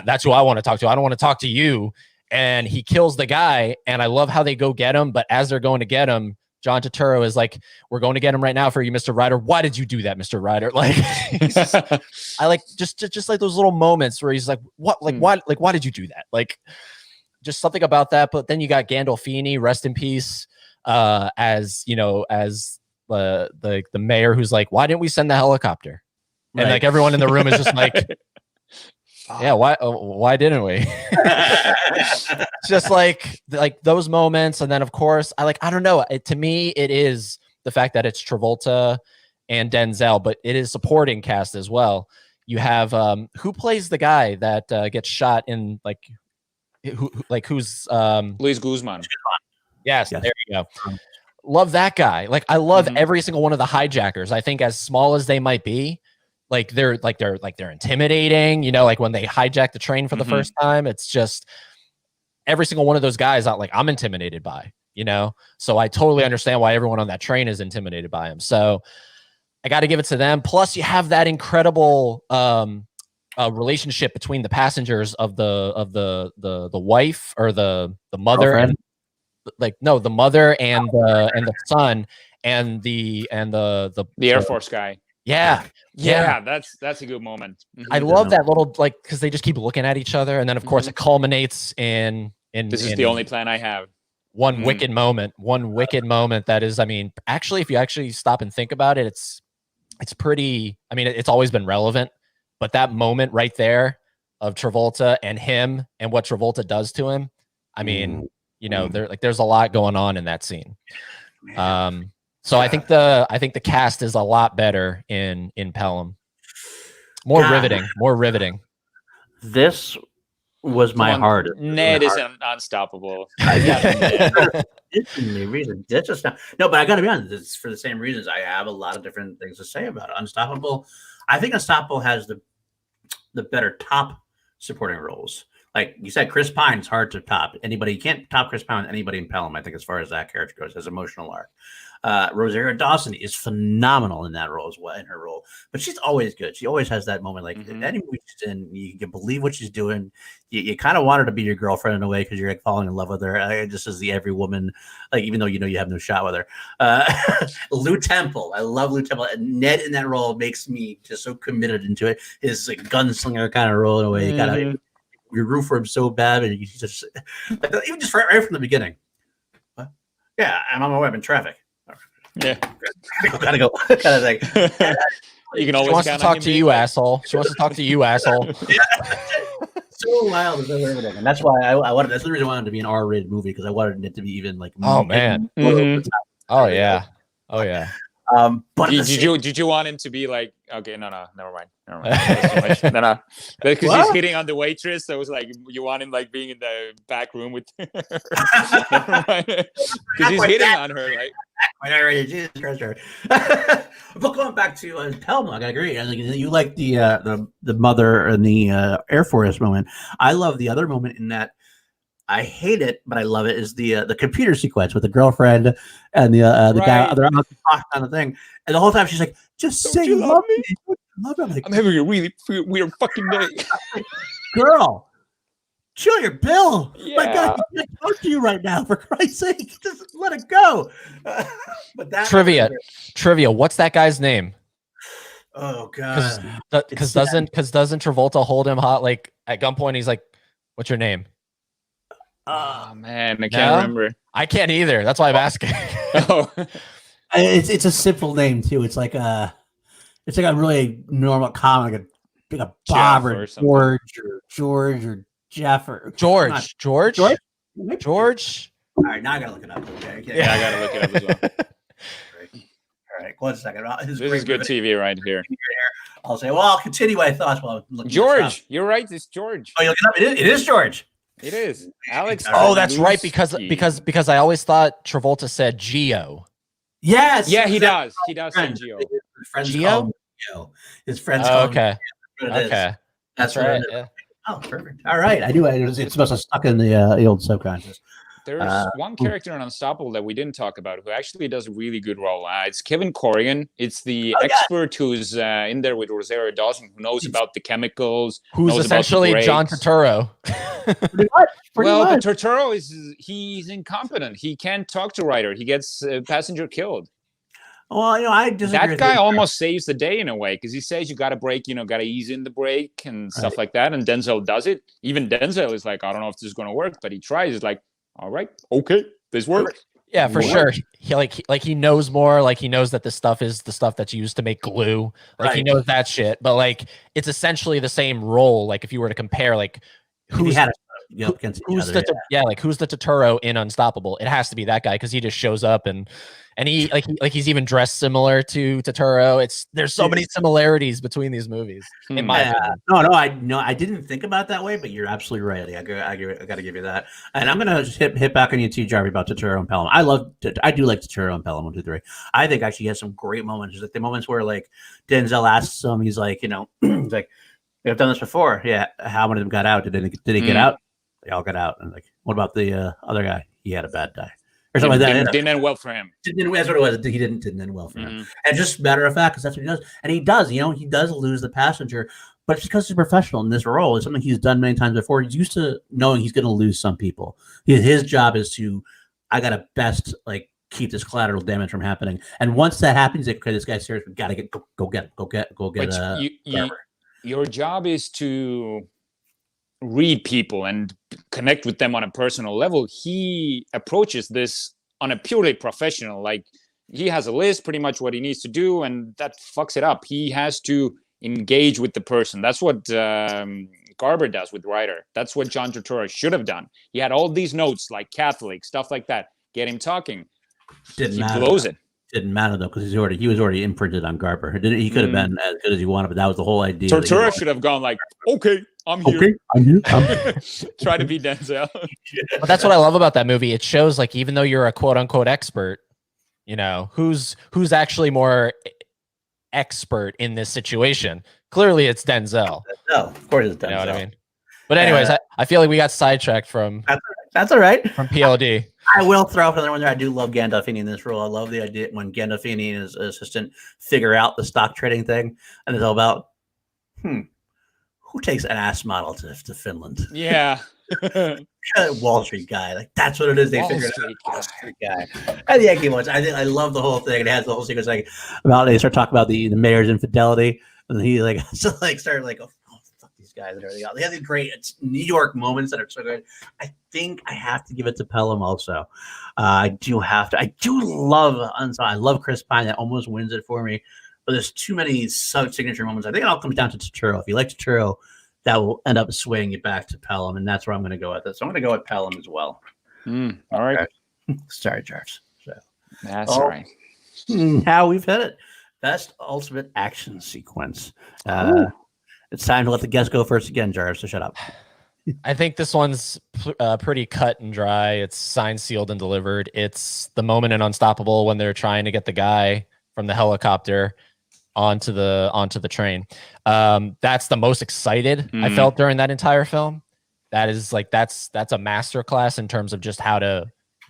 That's who I want to talk to. I don't want to talk to you." And he kills the guy, and I love how they go get him. But as they're going to get him, John Turturro is like, "We're going to get him right now for you, Mr. Ryder. Why did you do that, Mr. Ryder?" Like, I like just like those little moments where he's like, "What? Like, why? Like, why did you do that?" Like, just something about that. But then you got Gandolfini, rest in peace, as you know, as the mayor who's like, "Why didn't we send the helicopter?" And like everyone in the room is just like, yeah, why didn't we? Just like those moments. And then of course I don't know, to me it is the fact that it's Travolta and Denzel, but it is supporting cast as well. You have who plays the guy that gets shot in who's Luis Guzman. Yes, there you go. Love that guy. Like I love every single one of the hijackers. I think as small as they might be, they're intimidating, you know, like when they hijack the train for the first time, it's just every single one of those guys I'm intimidated by, you know? So I totally understand why everyone on that train is intimidated by him. So I got to give it to them. Plus you have that incredible relationship between the passengers of the wife or the mother Girlfriend. the mother and the son and the Air Force guy. Yeah, that's a good moment. I love that little because they just keep looking at each other, and then of course it culminates in this is the only plan I have. One wicked moment that is, I mean, actually, if you actually stop and think about it, it's pretty. I mean, it's always been relevant, but that moment right there of Travolta and him and what Travolta does to him, I mean, you know, there's a lot going on in that scene. So I think the cast is a lot better in Pelham. More riveting. This was my hardest. Ned is unstoppable. Reason. That's just not. No, but I got to be honest. It's for the same reasons. I have a lot of different things to say about it. Unstoppable. I think Unstoppable has the better top supporting roles. Like you said, Chris Pine's hard to top. You can't top Chris Pine with anybody in Pelham, I think, as far as that character goes, his emotional arc. Rosario Dawson is phenomenal in that role as well, in her role. But she's always good. She always has that moment. Like any movie she's in, you can believe what she's doing. You kind of want her to be your girlfriend in a way because you're falling in love with her. Just as the every woman, even though you have no shot with her. Lou Temple. I love Lou Temple. And Ned in that role makes me just so committed into it. His gunslinger kind of role in a way. You root for him so bad, and you just even just right from the beginning. What? Yeah, I'm on my way. I'm in traffic. Yeah, gotta go. Kind of thing. You can always. She wants to talk to you, asshole. She wants to talk to you, asshole. So wild, and that's why I wanted. That's the reason I wanted it to be an R-rated movie because I wanted it to be even Oh man. Oh yeah. Oh yeah. But did you want him to be like, okay, no, never mind. That's too much. No, because he's hitting on the waitress, so it was like you want him being in the back room with her. Never mind, because he's hitting on her like. Jesus Christ! But going back to Pelham, I agree. I think you like the mother and the Air Force moment. I love the other moment in that. I hate it, but I love it. Is the computer sequence with the girlfriend and the guy they're on the thing, and the whole time she's like, "Just say you love me." Love me. I'm having a really weird fucking day, girl. Chill your bill. Yeah. My God, I can't talk to you right now. For Christ's sake, just let it go. But that trivia. What's that guy's name? Oh God, because doesn't Travolta hold him hot at gunpoint? He's like, "What's your name?" Oh man, I can't remember. I can't either. That's why I'm asking. Oh, It's a simple name too. It's like a really normal common, like a Bob Jeff or or George or Jeff or George. All right, now I gotta look it up. Okay. yeah, I gotta look it up as well. All right, 1 second. This is good TV right here. I'll say, well, I'll continue my thoughts while I'm looking. George, you're right. It's George. Oh, you looking up? It is George. It is Alex. Oh, that's right. Berlowski. Because I always thought Travolta said Geo. Yes. Yeah, he does. He does say Friend. Geo. His friends Geo? call him Geo. His friends Oh, call him okay. Geo. That's what it is. Okay. That's right. right. Yeah. Oh, perfect. All right. I knew it's supposed to stuck in the old subconscious. There's one character in Unstoppable that we didn't talk about who actually does a really good role. It's Kevin Corrigan. It's the expert who's in there with Rosario Dawson, who knows about the chemicals. Who's essentially John Turturro. Pretty much. But Turturro he's incompetent. He can't talk to Ryder. He gets a passenger killed. Well, I disagree. That guy almost saves the day in a way because he says you got to brake, got to ease in the brake and stuff like that. And Denzel does it. Even Denzel is like, I don't know if this is going to work, but he tries. It's like, all right, okay, this works. Yeah, for sure. He knows more. Like he knows that this stuff is the stuff that's used to make glue. Like he knows that shit. But like it's essentially the same role. Like if you were to compare, like who's the Turturro in Unstoppable? It has to be that guy because he just shows up and he he's even dressed similar to Turturro. There's so many similarities between these movies. In my opinion. I didn't think about it that way, but you're absolutely right. I got to give you that. And I'm gonna just hit back on you too, Jarvie, about Turturro and Pelham. I do like Turturro and Pelham 1, 2, 3. I think actually he has some great moments. There's like the moments where like Denzel asks him, he's like, he's like, I've done this before. Yeah, how many of them got out? Did he get out? They all got out. And like, what about the other guy? He had a bad day. Or something like that. Didn't end well for him. That's what it was. He didn't end well for him. And just matter of fact, because that's what he does. And he does, he does lose the passenger, but it's because he's a professional in this role. It's something he's done many times before. He's used to knowing he's going to lose some people. His job is I got to best like keep this collateral damage from happening. And once that happens, okay, this guy's serious. We got to go get. Your job is to read people and connect with them on a personal level. He approaches this on a purely professional, like he has a list, pretty much what he needs to do, and that fucks it up. He has to engage with the person. That's what Garber does with Ryder. That's what John Turturro should have done. He had all these notes, like Catholic, stuff like that. Get him talking. He blows it. Didn't matter though, because he was already imprinted on Garber. He could have been as good as he wanted, but that was the whole idea. Turturro should have gone like, okay, I'm here. Okay, I'm here. Try to be Denzel. But that's what I love about that movie. It shows like even though you're a quote unquote expert, who's actually more expert in this situation. Clearly, it's Denzel. No, of course it's Denzel. You know what I mean? But anyways, I feel like we got sidetracked from. That's all right. From PLD. I will throw out another one there. I do love Gandolfini in this role. I love the idea when Gandolfini and his assistant figure out the stock trading thing, and it's all about, who takes an ass model to Finland? Yeah. Wall Street guy. Like that's what it is. They figured it out. Wall Street guy. And the Yankee ones. I love the whole thing. It has the whole secret like about they start talking about the mayor's infidelity, and he started like, oh fuck these guys and everything else. They have these great New York moments that are so good. I think I have to give it to Pelham also. I do love Chris Pine. That almost wins it for me. But there's too many signature moments. I think it all comes down to Turturro. If you like Turturro, that will end up swaying it back to Pelham, and that's where I'm going to go with it. So I'm going to go with Pelham as well. All right. Sorry, Jarvis. So, that's all right. Now we've hit it. Best ultimate action sequence. It's time to let the guest go first again, Jarvis, so shut up. I think this one's pretty cut and dry. It's signed, sealed, and delivered. It's the moment in Unstoppable when they're trying to get the guy from the helicopter onto the train. That's the most excited I felt during that entire film. That is like that's a masterclass in terms of just how to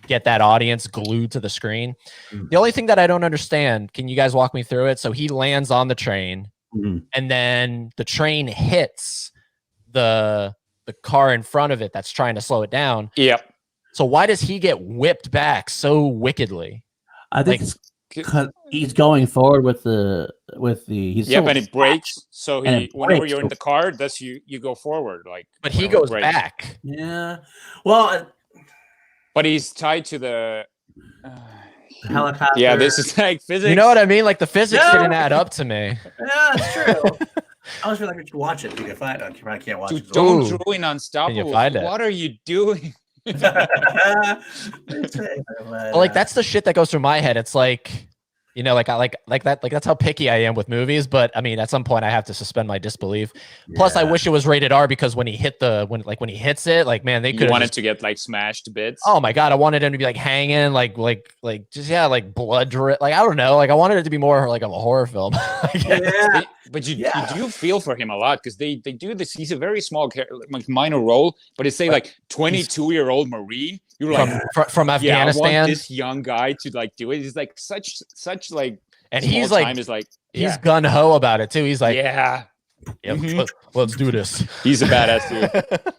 get that audience glued to the screen. The only thing that I don't understand, can you guys walk me through it? So he lands on the train, and then the train hits the car in front of it that's trying to slow it down. Yep. So why does he get whipped back so wickedly? I think because he's going forward with the and it breaks. So whenever you're in the car, you go forward. Like, but he goes back. Yeah. Well, But he's tied to the helicopter. Yeah, this is like physics. You know what I mean? Like the physics No. didn't add up to me. Yeah, that's true. I always feel like we should watch it. You can find it. You probably can't watch Dude, it. don't Ooh. ruin Unstoppable. Can you find it? What are you doing? But like that's the shit that goes through my head. It's like, you know, like I like that, like that's how picky I am with movies. But I mean, at some point I have to suspend my disbelief. Plus, I wish it was rated R because when he hits it, like man, they could wanted to get like smashed to bits. Oh my god, I wanted him to be like hanging, like just like blood drip. Like I don't know, like I wanted it to be more like of a horror film. Yeah. But you do feel for him a lot because they do this. He's a very small, like minor role, but it's say like 22-year-old Marine. You're like from Afghanistan. I want this young guy to like do it. He's like such like, and small he's like time is like he's gun ho about it too. He's like, let's do this. He's a badass dude.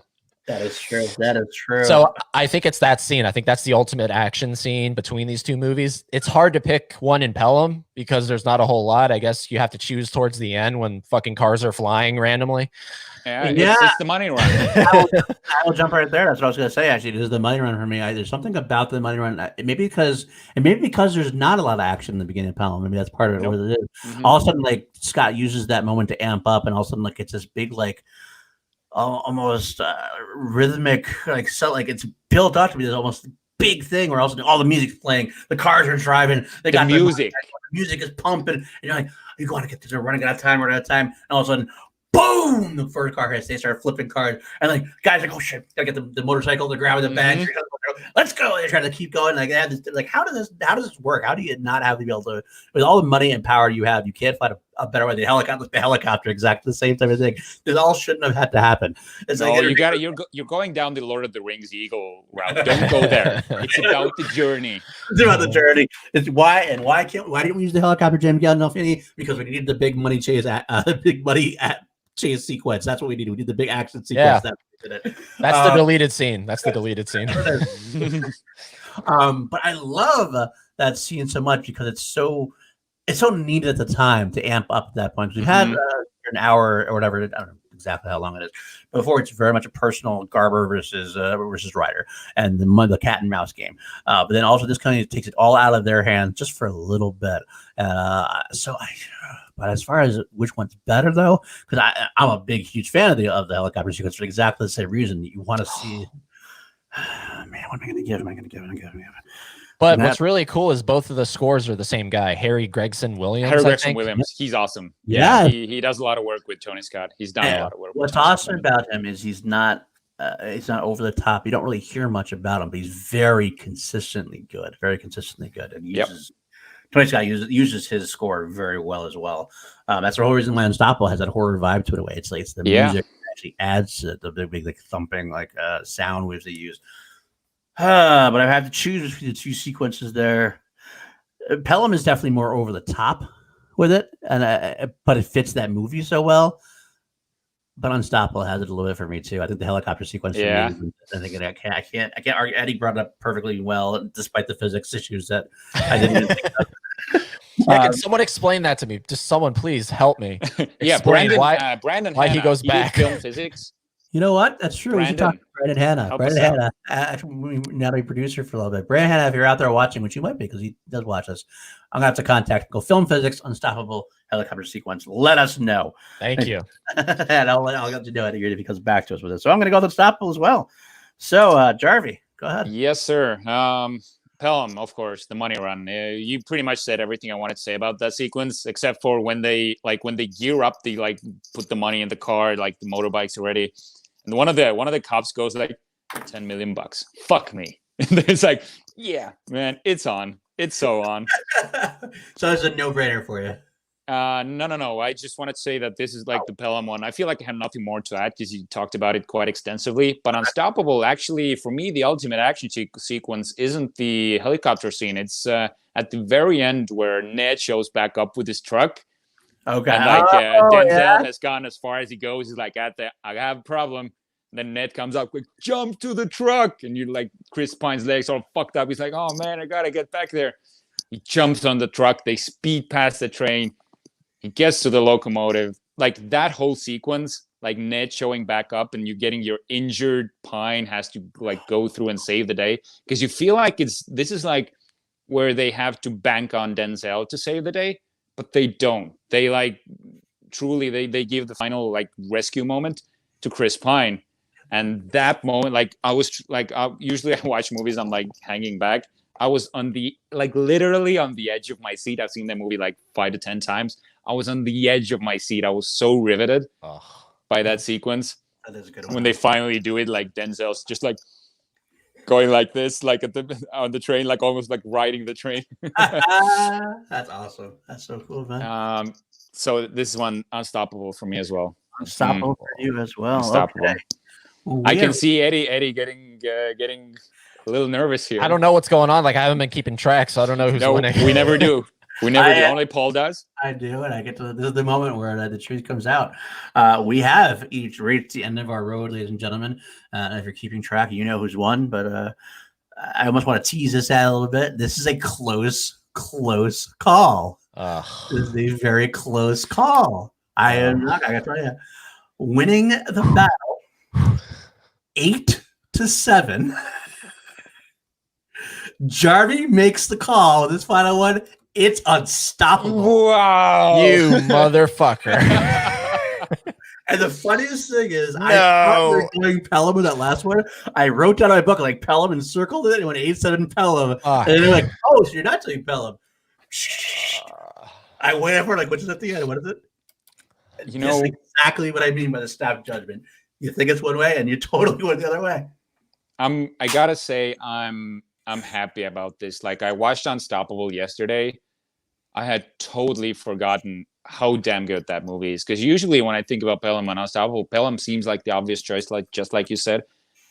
That is true. That is true. So I think it's that scene. I think that's the ultimate action scene between these two movies. It's hard to pick one in Pelham because there's not a whole lot. I guess you have to choose towards the end when fucking cars are flying randomly. Yeah, it's the money run. I will jump right there. That's what I was going to say. Actually, this is the money run for me. There's something about the money run. Maybe because there's not a lot of action in the beginning of Pelham. Maybe that's part of it. Nope. What it is. Mm-hmm. All of a sudden, like Scott uses that moment to amp up, and all of a sudden, like it's this big, like almost rhythmic, like so, like it's built up to be this almost big thing. Where also all the music's playing, the cars are driving, they got music. The music is pumping, and you're like, you got to get this. They're running out of time, and all of a sudden, boom! The first car hits. They start flipping cars, and like guys are like, "Oh shit! Gotta get the motorcycle to grab the bag. Let's go!" They're trying to keep going. Like they have this. Like how does this work? How do you not have to be able to, with all the money and power you have, you can't find a better way? The helicopter, exactly the same type of thing. This all shouldn't have had to happen. It's no, like you're going down the Lord of the Rings Eagle route. Don't go there. It's about the journey. It's about the journey. It's why didn't we use the helicopter, Jim Gandolfini? Because we needed the big money chase chase sequence. That's what we need. We need the big action sequence. Yeah. That's the deleted scene. That's the deleted scene. But I love that scene so much because it's so needed at the time to amp up at that point. We had an hour or whatever. I don't know exactly how long it is. Before it's very much a personal Garber versus Ryder and the cat and mouse game. But then also this kind of takes it all out of their hands just for a little bit. But as far as which one's better, though, because I'm a huge fan of the helicopter sequence for exactly the same reason. You want to see, man, what am I going to give? But what's really cool is both of the scores are the same guy, Harry Gregson Williams. He's awesome. Yeah. He does a lot of work with Tony Scott. He's done a lot of work. What's awesome about him is he's not over the top. You don't really hear much about him, but he's very consistently good. And Tony Scott uses his score very well as well. That's the whole reason why Unstoppable has that horror vibe to it. Away, it's the music that actually adds to the big like thumping sound waves they use. But I have to choose between the two sequences there. Pelham is definitely more over the top with it, and but it fits that movie so well. But Unstoppable has it a little bit for me too. I think the helicopter sequence. Yeah. For me, I can't argue. Eddie brought it up perfectly well, despite the physics issues that I didn't even think of. Can someone explain that to me? Just someone, please help me. Yeah, Brandon. Brandon. Why Hanna, he goes back? Film physics. You know what? That's true. We should talk to Brandon Hanna. Brandon Hanna, now a producer for a little bit. Brandon Hanna, if you're out there watching, which you might be because he does watch us, I'm gonna have to contact. Go film physics, Unstoppable helicopter sequence. Let us know. Thank you. And I'll let you know if he comes back to us with it. So I'm gonna go with Unstoppable as well. So Jarvie, go ahead. Yes, sir. Pelham, of course, the money run. You pretty much said everything I wanted to say about that sequence, except for when they gear up, they like put the money in the car, like the motorbikes already. And one of the cops goes like, $10 million. Fuck me. And it's like, yeah, man, it's on. It's so on. So it's a no-brainer for you. No. I just wanted to say that this is like the Pelham one. I feel like I have nothing more to add because you talked about it quite extensively. But Unstoppable, actually, for me, the ultimate action sequence isn't the helicopter scene. It's at the very end where Ned shows back up with his truck. Okay. And Denzel has gone as far as he goes. He's like, I have a problem. And then Ned comes up, like, jump to the truck. And you're like, Chris Pine's legs all fucked up. He's like, oh man, I gotta get back there. He jumps on the truck. They speed past the train. He gets to the locomotive. Like that whole sequence like Ned showing back up and you getting your injured Pine has to like go through and save the day, because you feel like this is like where they have to bank on Denzel to save the day, but they don't. They like truly they give the final like rescue moment to Chris Pine. And that moment, like I was like, usually I watch movies, I'm like hanging back. I was on the like literally on the edge of my seat. I've seen that movie like 5 to 10 times. I was on the edge of my seat. I was so riveted by that sequence. That is a good one. When they finally do it, like Denzel's just like going like this, like on the train, like almost like riding the train. That's awesome. That's so cool, man. So this is one unstoppable for me as well. Unstoppable for you as well. Unstoppable. Okay. Well, I can see Eddie getting a little nervous here. I don't know what's going on. Like I haven't been keeping track, so I don't know who's winning. We never do. We never do. Only Paul does. I do, and I get to this is the moment where the truth comes out. We have each reached the end of our road, ladies and gentlemen. If you're keeping track, you know who's won. But I almost want to tease this out a little bit. This is a close call. This is a very close call. I am not. I got to tell you, winning the battle 8-7. Jarvie makes the call. This final one. It's unstoppable. Wow. You motherfucker. And the funniest thing is, I thought we were doing Pelham with that last one. I wrote down my book like Pelham and circled it and went 8-7 Pelham. And they're like, oh, so you're not doing Pelham. I went for like, which is at the end? What is it? You know exactly what I mean by the snap judgment. You think it's one way and you totally went the other way. I gotta say, I'm happy about this. Like I watched Unstoppable yesterday. I had totally forgotten how damn good that movie is. Because usually when I think about Pelham and Unstoppable, Pelham seems like the obvious choice, like just like you said.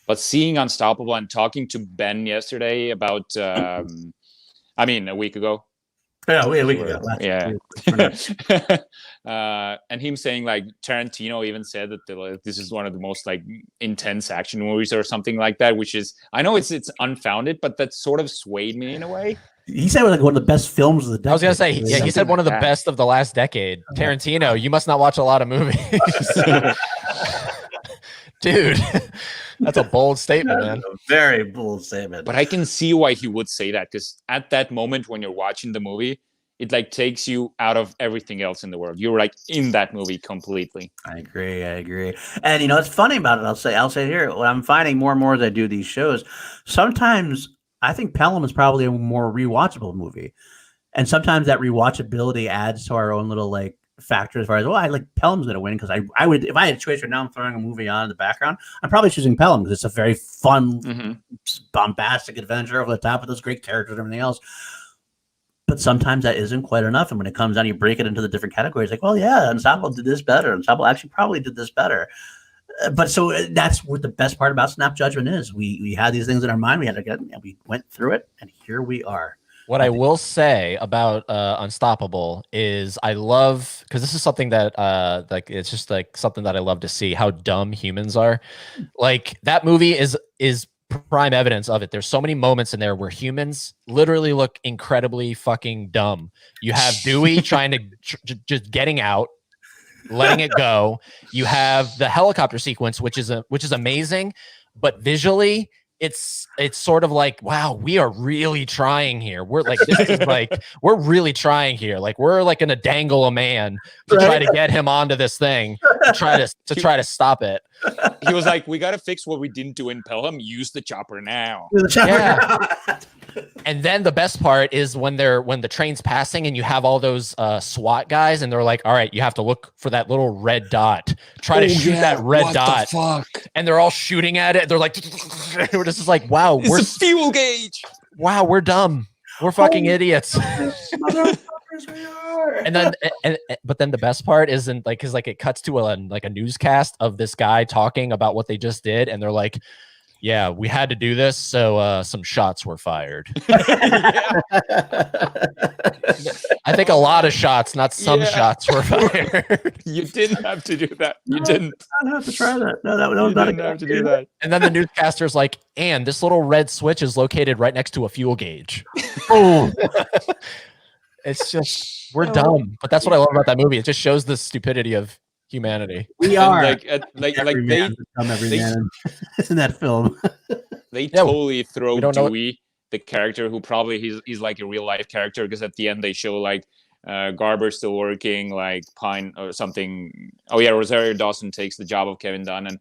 But seeing Unstoppable and talking to Ben yesterday about, a week ago. Yeah, a week ago. Yeah. And him saying like Tarantino even said that this is one of the most like intense action movies or something like that, which is, I know it's unfounded, but that sort of swayed me in a way. He said it was like one of the best films of the decade. I was gonna say, yeah, he said one of the best of the last decade. Tarantino, you must not watch a lot of movies. Dude, that's a bold statement, man. A very bold statement. But I can see why he would say that, because at that moment when you're watching the movie, it like takes you out of everything else in the world. You're like in that movie completely. I agree. And you know, it's funny about it. I'll say here, what I'm finding more and more as I do these shows, sometimes I think Pelham is probably a more rewatchable movie. And sometimes that rewatchability adds to our own little like factor as far as, I like Pelham's going to win, because I would, if I had a choice right now, I'm throwing a movie on in the background, I'm probably choosing Pelham because it's a very fun, bombastic adventure over the top with those great characters and everything else. But sometimes that isn't quite enough. And when it comes down, you break it into the different categories. Like, well, yeah, Ensemble did this better. Ensemble actually probably did this better. But so that's what the best part about Snap Judgment is. We had these things in our mind. We had to get, and we went through it, and here we are. What I will say about Unstoppable is I love, because this is something that like it's just like something that I love to see, how dumb humans are. Like that movie is prime evidence of it. There's so many moments in there where humans literally look incredibly fucking dumb. You have Dewey trying to just getting out, letting it go. You have the helicopter sequence, which is amazing, but visually it's sort of like, wow, we are really trying here. We're like, this is like, we're really trying here. Like we're like gonna dangle a man to try to get him onto this thing, to try to stop it. He was like, we got to fix what we didn't do in Pelham. Use the chopper now. Yeah. And then the best part is when the train's passing and you have all those SWAT guys and they're like, all right, you have to look for that little red dot. Try to shoot that red dot. Fuck? And they're all shooting at it. They're like, we're just like, wow, we're a fuel gauge. Wow, we're dumb. We're fucking idiots. And then, but then the best part isn't like, cause like it cuts to a newscast of this guy talking about what they just did, and they're like, "Yeah, we had to do this, so some shots were fired." I think a lot of shots, not some shots, were fired. You didn't have to do that. You didn't. I don't have to try that. No, that was not have to do that. And then the newscaster's like, "And this little red switch is located right next to a fuel gauge." Oh. It's just, we're dumb, but that's what I love about that movie. It just shows the stupidity of humanity. We And are like every man to become every they- man in that film. they Yeah, totally throw we don't know- Dewey, the character who probably he's like a real life character, because at the end they show like Garber still working, like Pine or something. Oh yeah, Rosario Dawson takes the job of Kevin Dunn, and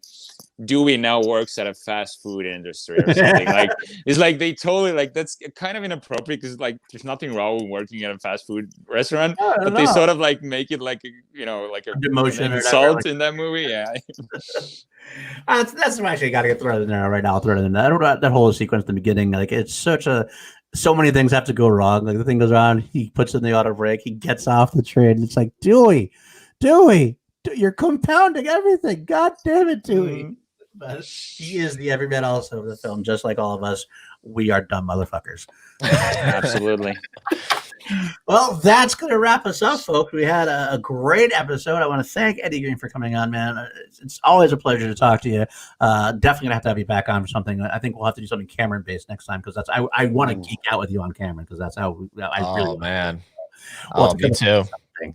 Dewey now works at a fast food industry or something. Like it's like they totally like that's kind of inappropriate, because like there's nothing wrong with working at a fast food restaurant, but they sort of like make it like like a Demotion an or insult whatever. in that movie. Yeah. That's actually got to get thrown in there right now. I'll throw it in there. I don't know that whole sequence at the beginning. Like it's so many things have to go wrong. Like the thing goes on, he puts in the auto brake, he gets off the train. It's like Dewey, you're compounding everything. God damn it, Dewey. But he is the everyman also of the film, just like all of us. We are dumb motherfuckers. Absolutely. Well, that's going to wrap us up, folks. We had a great episode. I want to thank Eddie Green for coming on, man. It's always a pleasure to talk to you. Definitely going to have you back on for something. I think we'll have to do something Cameron-based next time, because I want to geek out with you on Cameron, because that's how I really man. Me too.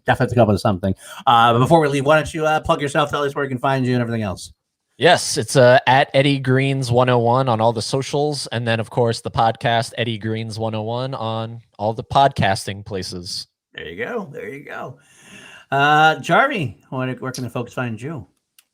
Definitely come up with something. But before we leave, why don't you plug yourself, tell us where you can find you and everything else. Yes, it's at Eddie Greens 101 on all the socials, and then of course the podcast Eddie Greens 101 on all the podcasting places. There you go. Jarvie, where can the folks find you?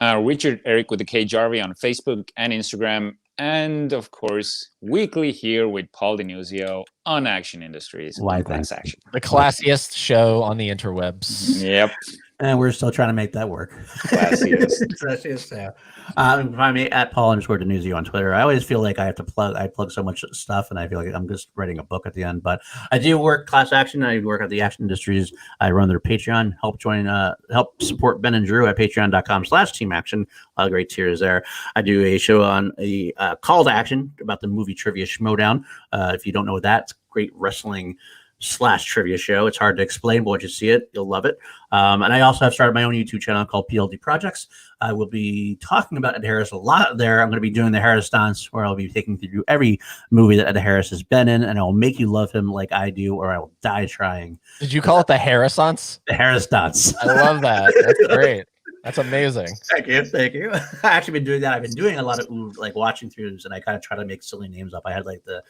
Richard Eric with the K Jarvie on Facebook and Instagram, and of course weekly here with Paul DiNuzio on Action Industries. Why Class Action, the classiest show on the interwebs. Yep. And we're still trying to make that work. Classiest. Find me at Paul_DiNuzio on Twitter. I always feel like I plug so much stuff, and I feel like I'm just writing a book at the end. But I do work Class Action. I work at the Action Industries. I run their Patreon. Help support Ben and Drew at patreon.com/Team Action. A lot of great tiers there. I do a show on a call to action about the movie Trivia Schmodown. If you don't know that, it's great wrestling /trivia show. It's hard to explain, but once you see it, you'll love it. And I also have started my own YouTube channel called PLD Projects. I will be talking about Ed Harris a lot there. I'm going to be doing the Harris dance, where I'll be taking you through every movie that Ed Harris has been in, and I will make you love him like I do, or I will die trying. Did you call it the Harris-ance? The Harris dance. I love that. That's great. That's amazing. Thank you. I've actually been doing that. I've been doing a lot of like watching throughs, and I kind of try to make silly names up. I had like the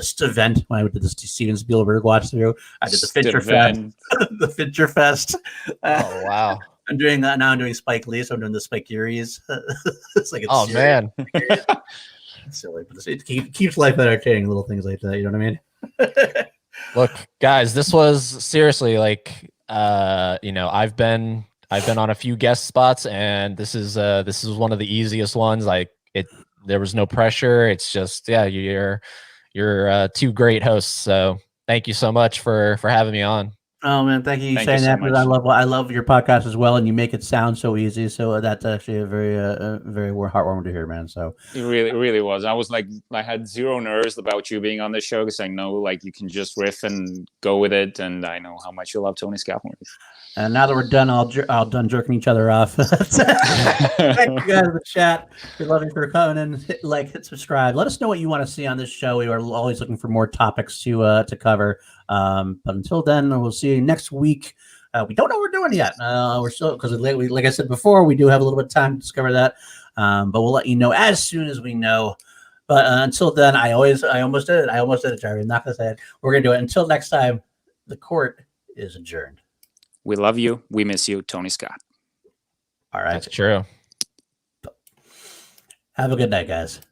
Stevent when I did the Steven Spielberg watch through. I did the Fincher Fest. The Fincher Fest. Oh wow. I'm doing that now. I'm doing Spike Lee, so I'm doing the Spike Series. It's like oh man, it's silly, but it keeps life entertaining. Little things like that, you know what I mean? Look, guys, this was seriously like, I've been on a few guest spots, and this is one of the easiest ones. Like there was no pressure. It's just you're two great hosts. So thank you so much for having me on. Oh man, thank you saying that, because I love your podcast as well, and you make it sound so easy. So that's actually a very heartwarming to hear, man. So it really was. I had zero nerves about you being on this show, because I know like you can just riff and go with it, and I know how much you love Tony Scott movies. And now that we're done, I'll done jerking each other off. Thank you guys in the chat. We love you for coming in. Hit subscribe. Let us know what you want to see on this show. We are always looking for more topics to cover. But until then, we'll see you next week. We don't know what we're doing yet. We're still, because like I said before, we do have a little bit of time to discover that. But we'll let you know as soon as we know. But until then, I almost did it, Jerry. I'm not gonna say it. We're gonna do it. Until next time, the court is adjourned. We love you. We miss you, Tony Scott. All right. That's true. Have a good night, guys.